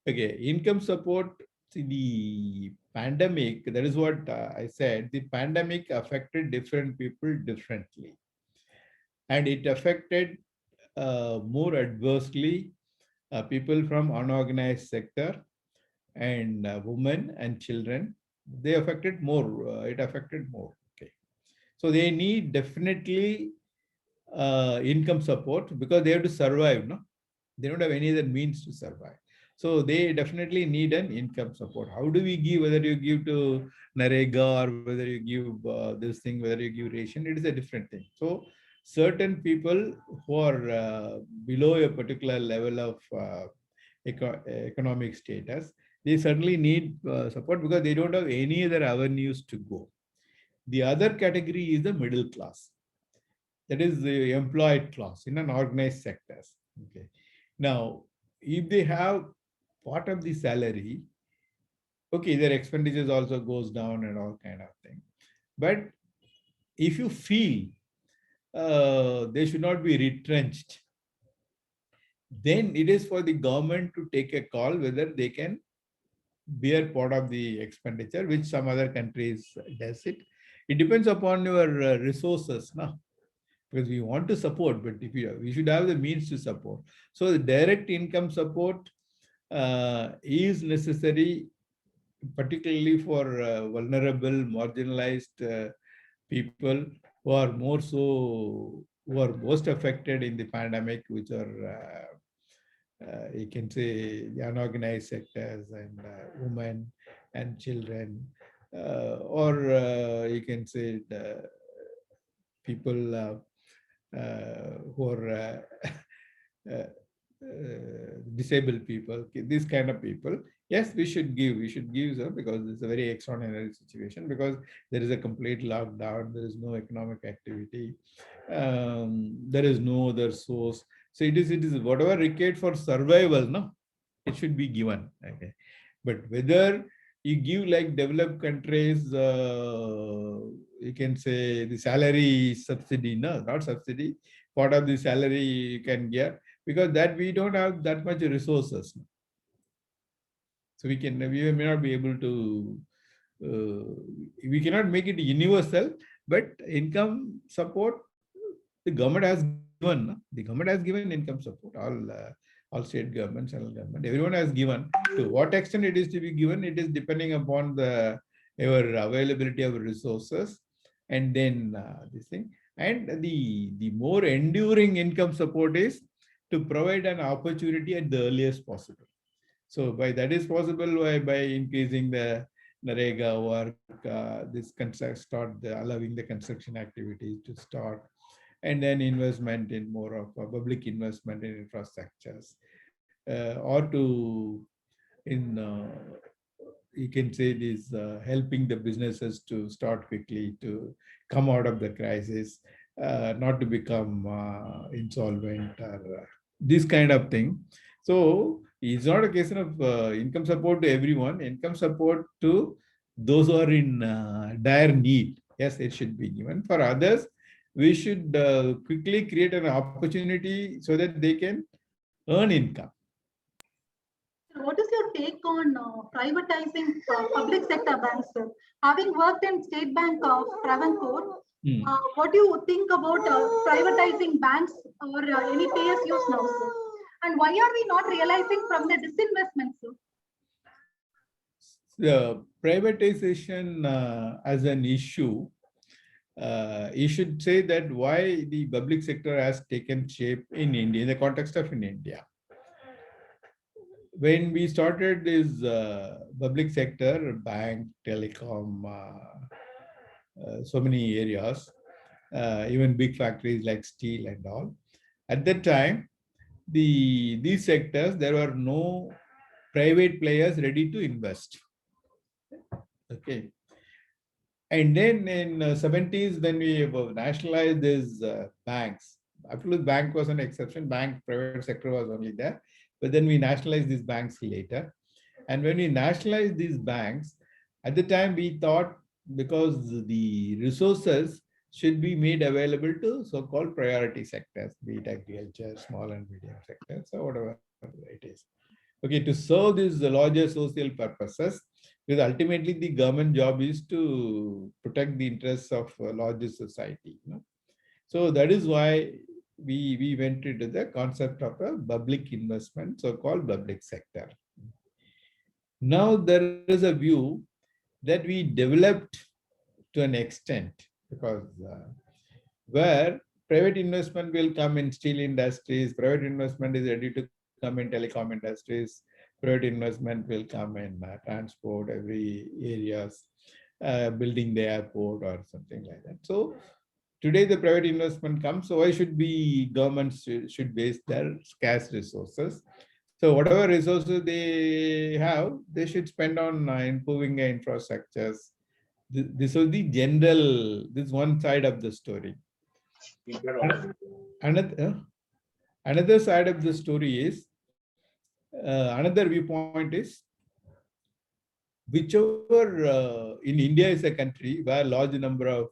Okay, income support. See, the pandemic, that is what I said, the pandemic affected different people differently. And it affected more adversely people from unorganized sector and women and children. They affected more, it affected more. Okay. So they need definitely income support because they have to survive, no? They don't have any other means to survive. So they definitely need an income support. How do we give, whether you give to Narega or whether you give this thing, whether you give ration, it is a different thing. So certain people who are below a particular level of economic status, they certainly need support because they don't have any other avenues to go. The other category is the middle class. That is the employed class in an organized sectors. Okay. Now, if they have part of the salary, okay, their expenditures also goes down and all kind of thing. But if you feel they should not be retrenched, then it is for the government to take a call whether they can bear part of the expenditure, which some other countries does it. It depends upon your resources now, because we want to support, but if we should have the means to support. So the direct income support is necessary, particularly for vulnerable, marginalized people who are who are most affected in the pandemic, which are you can say the unorganized sectors and women and children, or you can say the people who are uh, disabled people, okay, these kind of people. Yes, we should give so, because it's a very extraordinary situation, because there is a complete lockdown, there is no economic activity, there is no other source. So it is whatever required for survival, no, it should be given. Okay, but whether you give like developed countries, you can say the salary subsidy, no, not subsidy, part of the salary you can get, because that we don't have that much resources. So we may not be able to, we cannot make it universal, but income support, the government has given, no? The government has given income support, all state government, central government, everyone has given. To what extent it is to be given, it is depending upon our availability of resources, and then this thing. And the more enduring income support is to provide an opportunity at the earliest possible. So by that is possible by increasing the Narega work, allowing the construction activities to start, and then investment in more of a public investment in infrastructures, or to in you can say this helping the businesses to start quickly to come out of the crisis, not to become insolvent or this kind of thing. So it's not a question of income support to everyone, income support to those who are in dire need. Yes, it should be given. For others, we should quickly create an opportunity so that they can earn income. What is your take on privatizing public sector banks, sir? Having worked in State Bank of Travancore, what do you think about privatizing banks or any PSUs now, sir? And why are we not realizing from the disinvestment, sir? The privatization as an issue, you should say that why the public sector has taken shape in India, in the context of in India. When we started this public sector, bank, telecom, so many areas, even big factories like steel and all, at that time, these sectors, there were no private players ready to invest. Okay. And then in 70s, when we nationalized these banks, absolute bank was an exception. Bank, private sector was only there. But then we nationalized these banks later. And when we nationalized these banks, at the time we thought, because the resources should be made available to so-called priority sectors, be it agriculture, small and medium sectors, or whatever it is. Okay, to serve these larger social purposes, because ultimately the government job is to protect the interests of larger society. You know? So that is why we went into the concept of a public investment, so-called public sector. Now there is a view that we developed to an extent, because where private investment will come in steel industries, private investment is ready to come in telecom industries, private investment will come in transport, every areas, building the airport or something like that. So today the private investment comes, so why should be governments should base their scarce resources? So whatever resources they have, they should spend on improving the infrastructures. This was the general, this one side of the story. Another side of the story is, another viewpoint is, whichever in India is a country where large number of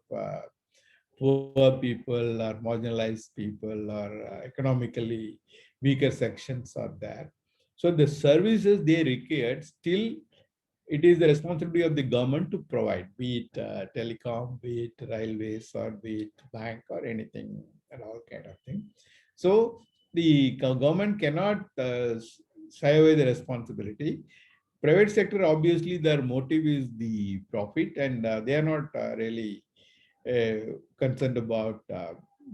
poor people or marginalized people or economically weaker sections are there. So the services they require, still it is the responsibility of the government to provide, be it telecom, be it railways, or be it bank or anything and all kind of thing. So the government cannot shy away the responsibility. Private sector, obviously their motive is the profit, and they are not really concerned about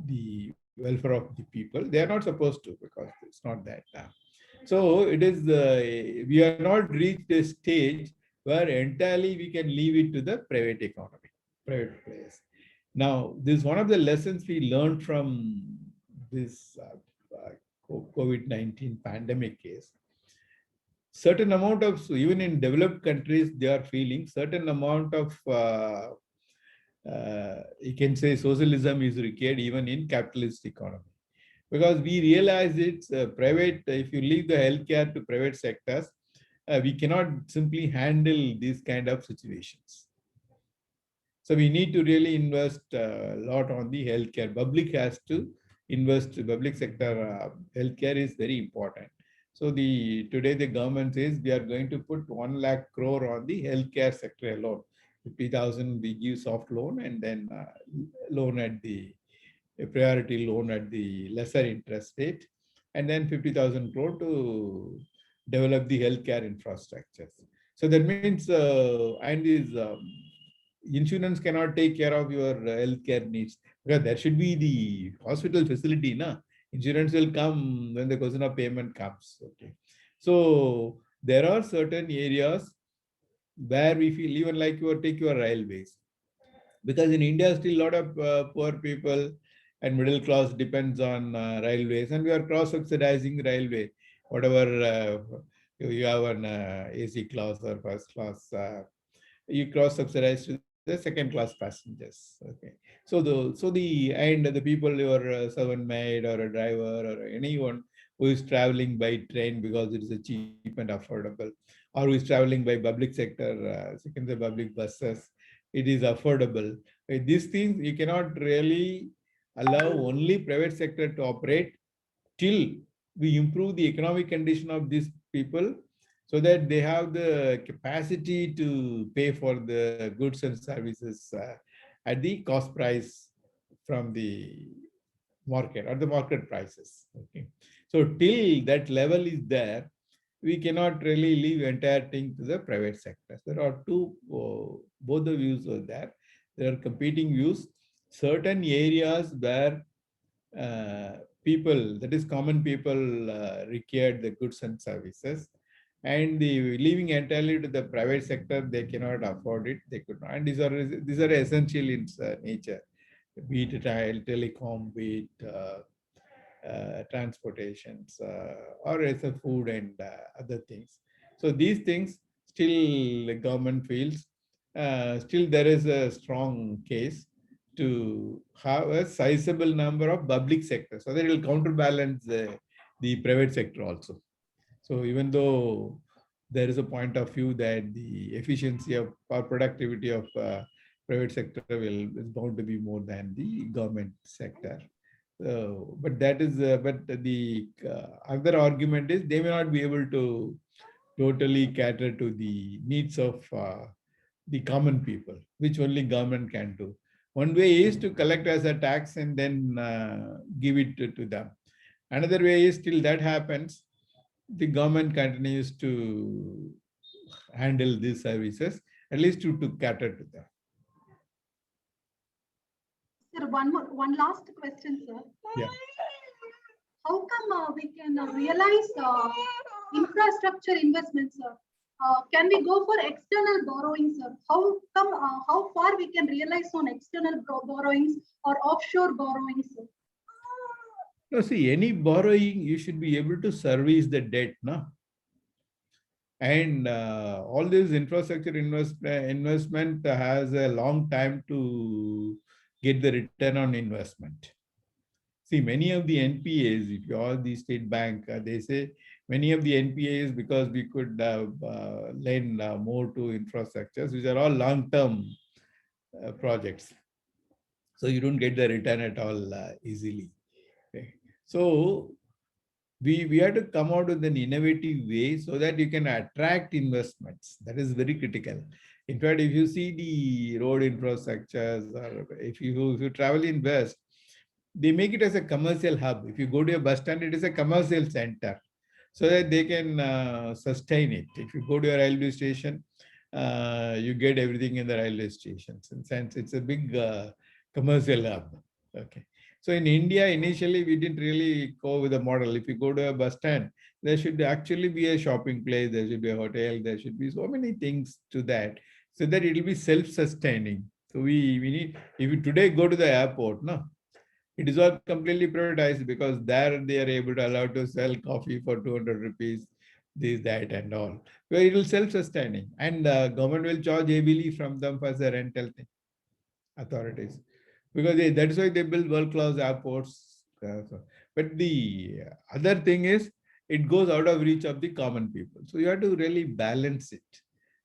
the welfare of the people. They are not supposed to, because it's not that. So it is, we are not reached a stage where entirely we can leave it to the private economy, private players. Now, this is one of the lessons we learned from this COVID-19 pandemic case. Certain amount of, even in developed countries, they are feeling certain amount of, you can say, socialism is required even in capitalist economy. Because we realize it's private, if you leave the healthcare to private sectors, we cannot simply handle these kind of situations. So we need to really invest a lot on the healthcare. Public has to invest, public sector healthcare is very important. So today the government says we are going to put 1 lakh crore on the healthcare sector alone. 50,000 we give soft loan, and then loan at a priority loan at the lesser interest rate, and then 50,000 crore to develop the healthcare infrastructure. So that means, and is insurance cannot take care of your healthcare needs, because there should be the hospital facility, na? Insurance will come when the question of payment comes. Okay, so there are certain areas where we feel, even like take your railways, because in India still a lot of poor people and middle class depends on railways, and we are cross subsidizing railway, whatever you have an AC class or first class, you cross subsidize to the second class passengers. Okay, and the people, your servant maid or a driver or anyone who is traveling by train because it is a cheap and affordable, or who is traveling by public sector, second the public buses, it is affordable. These things you cannot really allow only private sector to operate till we improve the economic condition of these people, so that they have the capacity to pay for the goods and services at the cost price from the market, or the market prices. Okay, so till that level is there, we cannot really leave entire thing to the private sector. There are two, both the views are there. There are competing views. Certain areas where people, that is common people, require the goods and services, and the leaving entirely to the private sector, they cannot afford it. They could not. And these are essential in nature, be it telecom, be it transportations, or as a food and other things. So these things still the government feels, still there is a strong case to have a sizable number of public sector, so that it will counterbalance the private sector also. So even though there is a point of view that the efficiency of or productivity of private sector is bound to be more than the government sector. But that is, but the other argument is they may not be able to totally cater to the needs of the common people, which only government can do. One way is to collect as a tax and then give it to them. Another way is, till that happens, the government continues to handle these services, at least to cater to them. Sir, one last question, sir. Yeah. How come we can realize infrastructure investments, sir? Can we go for external borrowings, sir? How come? How far we can realize on external borrowings or offshore borrowings, sir? No, see, any borrowing, you should be able to service the debt, no? And all this infrastructure investment has a long time to get the return on investment. See, many of the NPAs, if you are the state bank, they say many of the NPAs, because we could lend more to infrastructures, which are all long-term projects. So you don't get the return at all easily. Okay. So we have to come out with an innovative way so that you can attract investments. That is very critical. In fact, if you see the road infrastructures, or if you travel in West, they make it as a commercial hub. If you go to a bus stand, it is a commercial center, so that they can sustain it. If you go to a railway station, you get everything in the railway station. Since it's a big commercial hub. Okay. So in India, initially, we didn't really go with a model. If you go to a bus stand, there should actually be a shopping place, there should be a hotel, there should be so many things to that, so that it will be self-sustaining. So we need, if you today go to the airport, no, it is all completely privatized because there they are able to allow to sell coffee for 200 rupees, this, that, and all. Where it will self-sustaining, and government will charge heavily from them for the rental thing, authorities, because that's why they build world-class airports. But the other thing is, it goes out of reach of the common people. So you have to really balance it.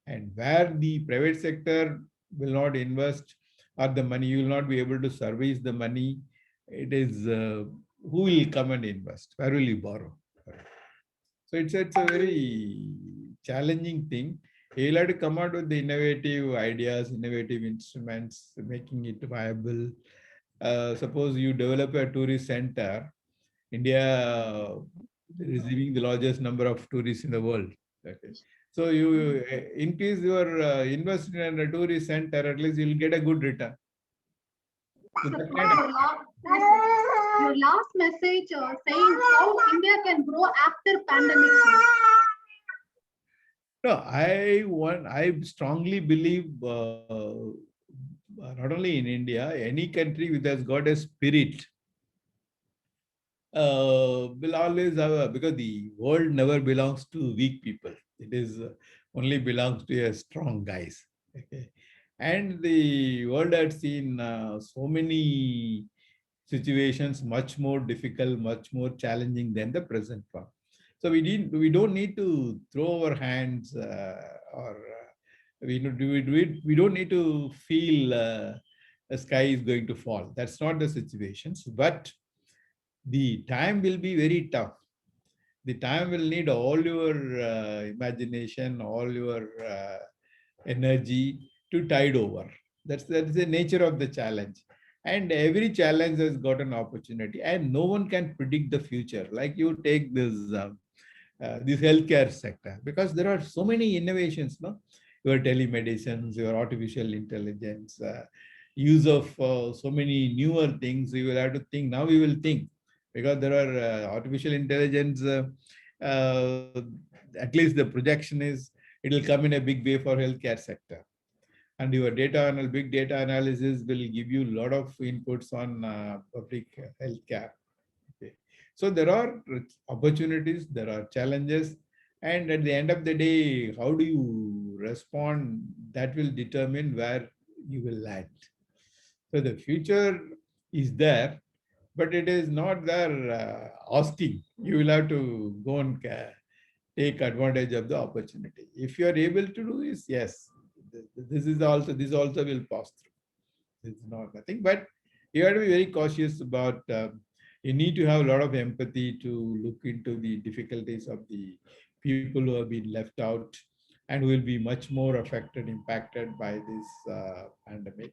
And where the private sector will not invest, or the money, you will not be able to service the money. It is who will come and invest? Where will you borrow? So it's a very challenging thing. You'll have to come out with the innovative ideas, innovative instruments, making it viable. Suppose you develop a tourist center, India receiving the largest number of tourists in the world. Okay. So you increase your investment in a tourist center, at least you'll get a good return. So that kind of, Your last message saying how India can grow after pandemic. no, I strongly believe not only in India, any country which has got a spirit will always have because the world never belongs to weak people. It is only belongs to a strong guys. Okay, and the world had seen so many situations much more difficult, much more challenging than the present one. So we don't need to throw our hands or we don't need to feel the sky is going to fall. That's not the situations, but the time will be very tough. The time will need all your imagination, all your energy to tide over. That's the nature of the challenge. And every challenge has got an opportunity, and no one can predict the future. Like you take this healthcare sector, because there are so many innovations, no? Your telemedicines, your artificial intelligence, use of so many newer things. We will have to think. Now we will think, because there are artificial intelligence. Uh, at least the projection is it will come in a big way for healthcare sector. And your big data analysis will give you a lot of inputs on public healthcare. Okay. So there are opportunities, there are challenges, and at the end of the day, how do you respond? That will determine where you will land. So the future is there, but it is not there asking. You will have to go and take advantage of the opportunity. If you are able to do this, yes, this also will pass through. It's not nothing, but you have to be very cautious about. You need to have a lot of empathy to look into the difficulties of the people who have been left out and will be much more affected, impacted by this pandemic.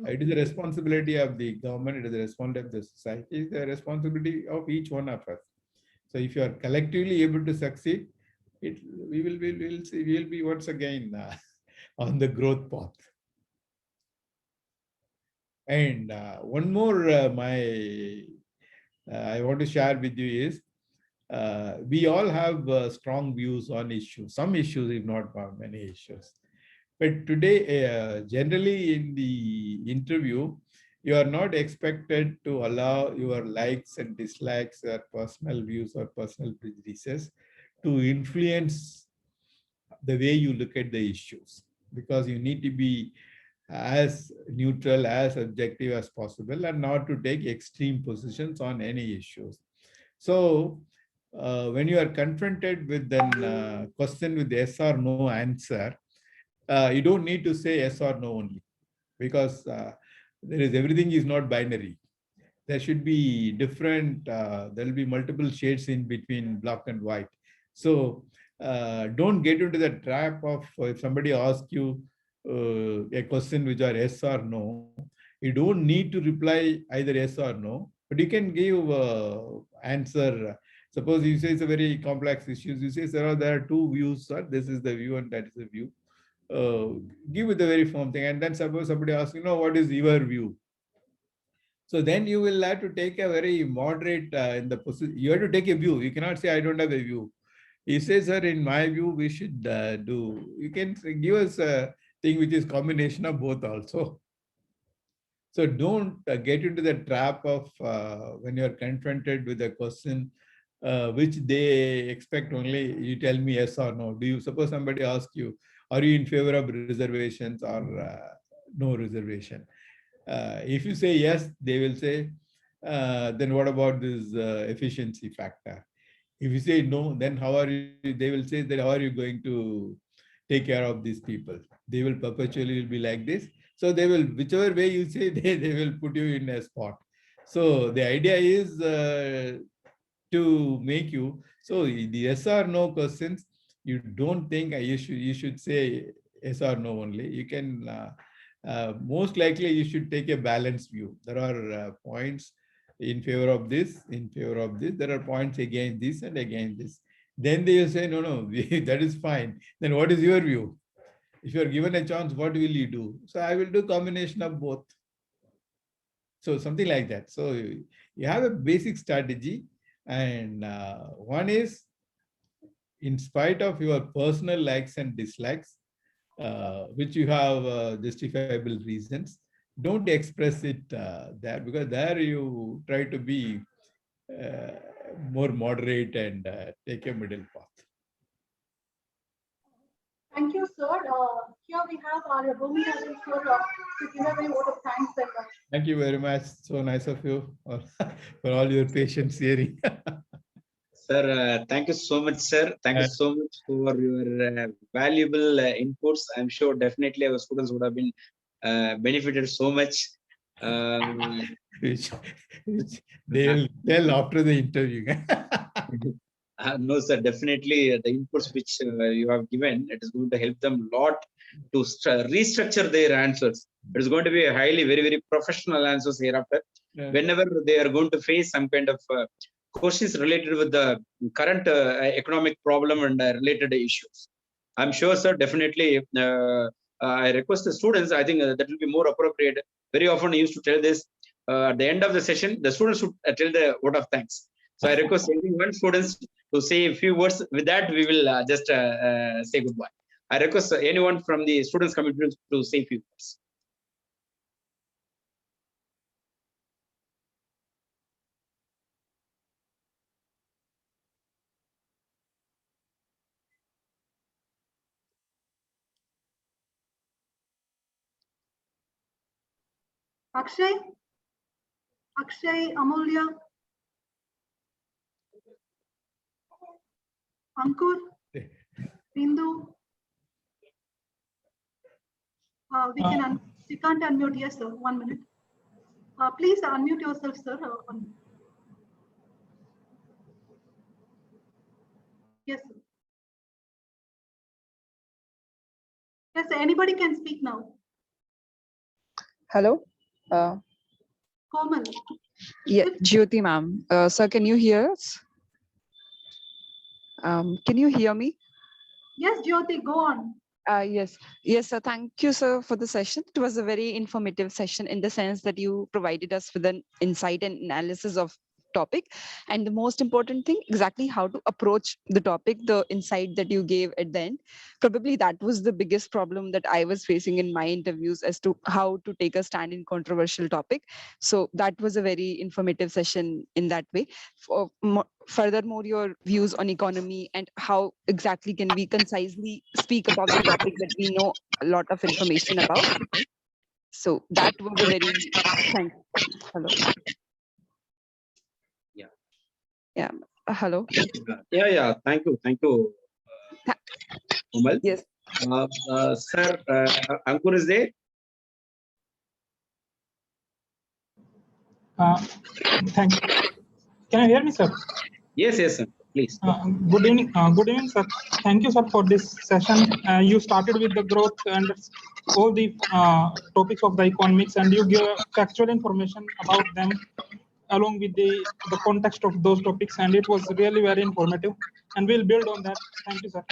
It is the responsibility of the government. It is the responsibility of the society. It is the responsibility of each one of us. So if you are collectively able to succeed, we will be once again on the growth path. And one more I want to share with you is we all have strong views on issues, some issues, if not many issues. But today, generally in the interview, you are not expected to allow your likes and dislikes or personal views or personal prejudices to influence the way you look at the issues, because you need to be as neutral, as objective as possible, and not to take extreme positions on any issues. So when you are confronted with a question with yes or no answer, you don't need to say yes or no only, because everything is not binary. There should be different, there will be multiple shades in between black and white. So don't get into the trap of if somebody asks you a question which are yes or no, you don't need to reply either yes or no, but you can give answer. Suppose you say it's a very complex issue, you say there are two views, sir. This is the view and that is the view. Give it the very firm thing, and then suppose somebody asks, what is your view? So then you will have to take a very moderate in the position. You have to take a view. You cannot say, I don't have a view. He says, sir, in my view, we should do, you can give us a thing which is combination of both also. So don't get into the trap of when you're confronted with a question which they expect only you tell me yes or no. Do you suppose somebody asks you, are you in favor of reservations or no reservation? If you say yes, they will say, then what about this efficiency factor? If you say no, then how are you? They will say that how are you going to take care of these people? They will perpetually be like this. So they will, whichever way you say, they will put you in a spot. So the idea is to make you, so the yes or no questions, you don't think you should say yes or no only. You can, most likely you should take a balanced view. There are points in favor of this, in favor of this. There are points against this and against this. Then they will say, no, no, that is fine. Then what is your view? If you are given a chance, what will you do? So I will do combination of both. So something like that. So you have a basic strategy, and one is, in spite of your personal likes and dislikes, which you have justifiable reasons, don't express it there, because there you try to be more moderate and take a middle path. Thank you, sir. Here we have our Bhumi Rajan sir to give away vote of thanks. Thank you very much. So nice of you for all your patience hearing. Sir, thank you so much, sir. Thank you so much for your valuable inputs. I'm sure definitely our students would have been benefited so much. which they'll tell after the interview. No, sir, definitely the inputs which you have given, it is going to help them a lot to restructure their answers. It is going to be a highly, very, very professional answers hereafter. Yeah. Whenever they are going to face some kind of questions related with the current economic problem and related issues. I'm sure, sir, definitely. I request the students, I think that will be more appropriate. Very often I used to tell this, at the end of the session, the students should tell the word of thanks. So I request everyone students to say a few words. With that, we will just say goodbye. I request anyone from the students community to say a few words. Akshay, Amulya, Ankur, Bindu. We can't unmute. Yes, sir. 1 minute. Please unmute yourself, sir. Yes, sir. Yes, sir. Anybody can speak now. Hello. Komal. Yeah, Jyoti ma'am. Sir, can you hear us? Can you hear me? Yes, Jyoti, go on. Yes, sir. Thank you, sir, for the session. It was a very informative session in the sense that you provided us with an insight and analysis of topic, and the most important thing, exactly how to approach the topic, the insight that you gave at the end. Probably that was the biggest problem that I was facing in my interviews as to how to take a stand in controversial topic. So that was a very informative session in that way. Furthermore, your views on economy and how exactly can we concisely speak about the topic that we know a lot of information about. So that was a very hello. Yeah. Hello. Yeah. Thank you. Komal. Yes. Sir, Ankur is there? Thank you. Can you hear me, sir? Yes, sir. Please. Good evening, sir. Thank you, sir, for this session. You started with the growth and all the topics of the economics, and you give factual information about them along with the context of those topics, and it was really very informative, and we'll build on that. Thank you, sir.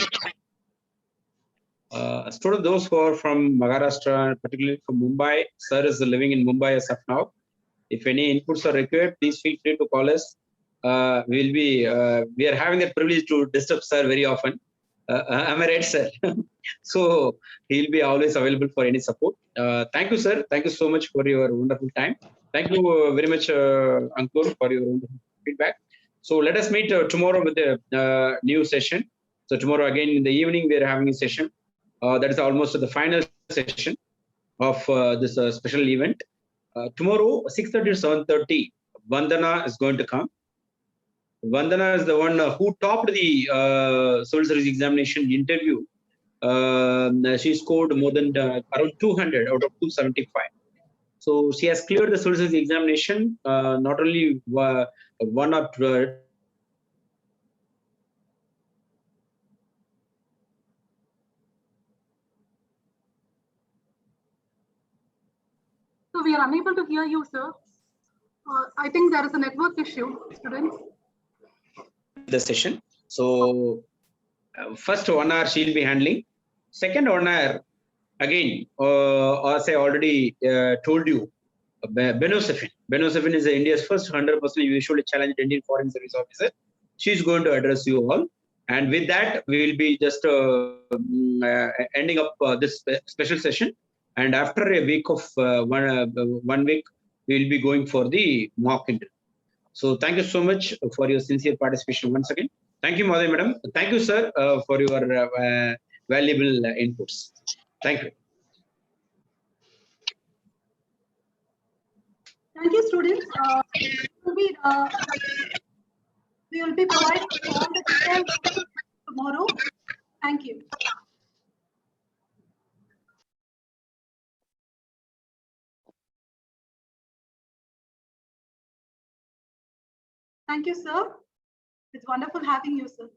Students, those who are from Maharashtra, particularly from Mumbai, sir is living in Mumbai as of now. If any inputs are required, please feel free to call us. We are having the privilege to disturb sir very often. Am I right, sir? So he'll be always available for any support. Thank you, sir. Thank you so much for your wonderful time. Thank you very much, Ankur, for your wonderful feedback. So let us meet tomorrow with a new session. So tomorrow again in the evening, we are having a session. That is almost the final session of this special event. Tomorrow, 6:30 to 7:30, Vandana is going to come. Vandana is the one who topped the civil service examination interview. She scored more than around 200 out of 275. So she has cleared the civil service examination, not only one or two. So we are unable to hear you, sir. I think there is a network issue, students. The session. So first 1 hour she'll be handling. Second 1 hour, again, as I already told you, Benosafin. Benosafin is India's first 100% visually challenged Indian foreign service officer. She's going to address you all. And with that, we will be just ending up this special session. And after a week of 1 week, we will be going for the mock interview. So thank you so much for your sincere participation once again. Thank you, Madam. Madam. Thank you, sir, for your valuable inputs. Thank you. Thank you, students. We will be providing all the details tomorrow. Thank you. Thank you, sir. It's wonderful having you, sir.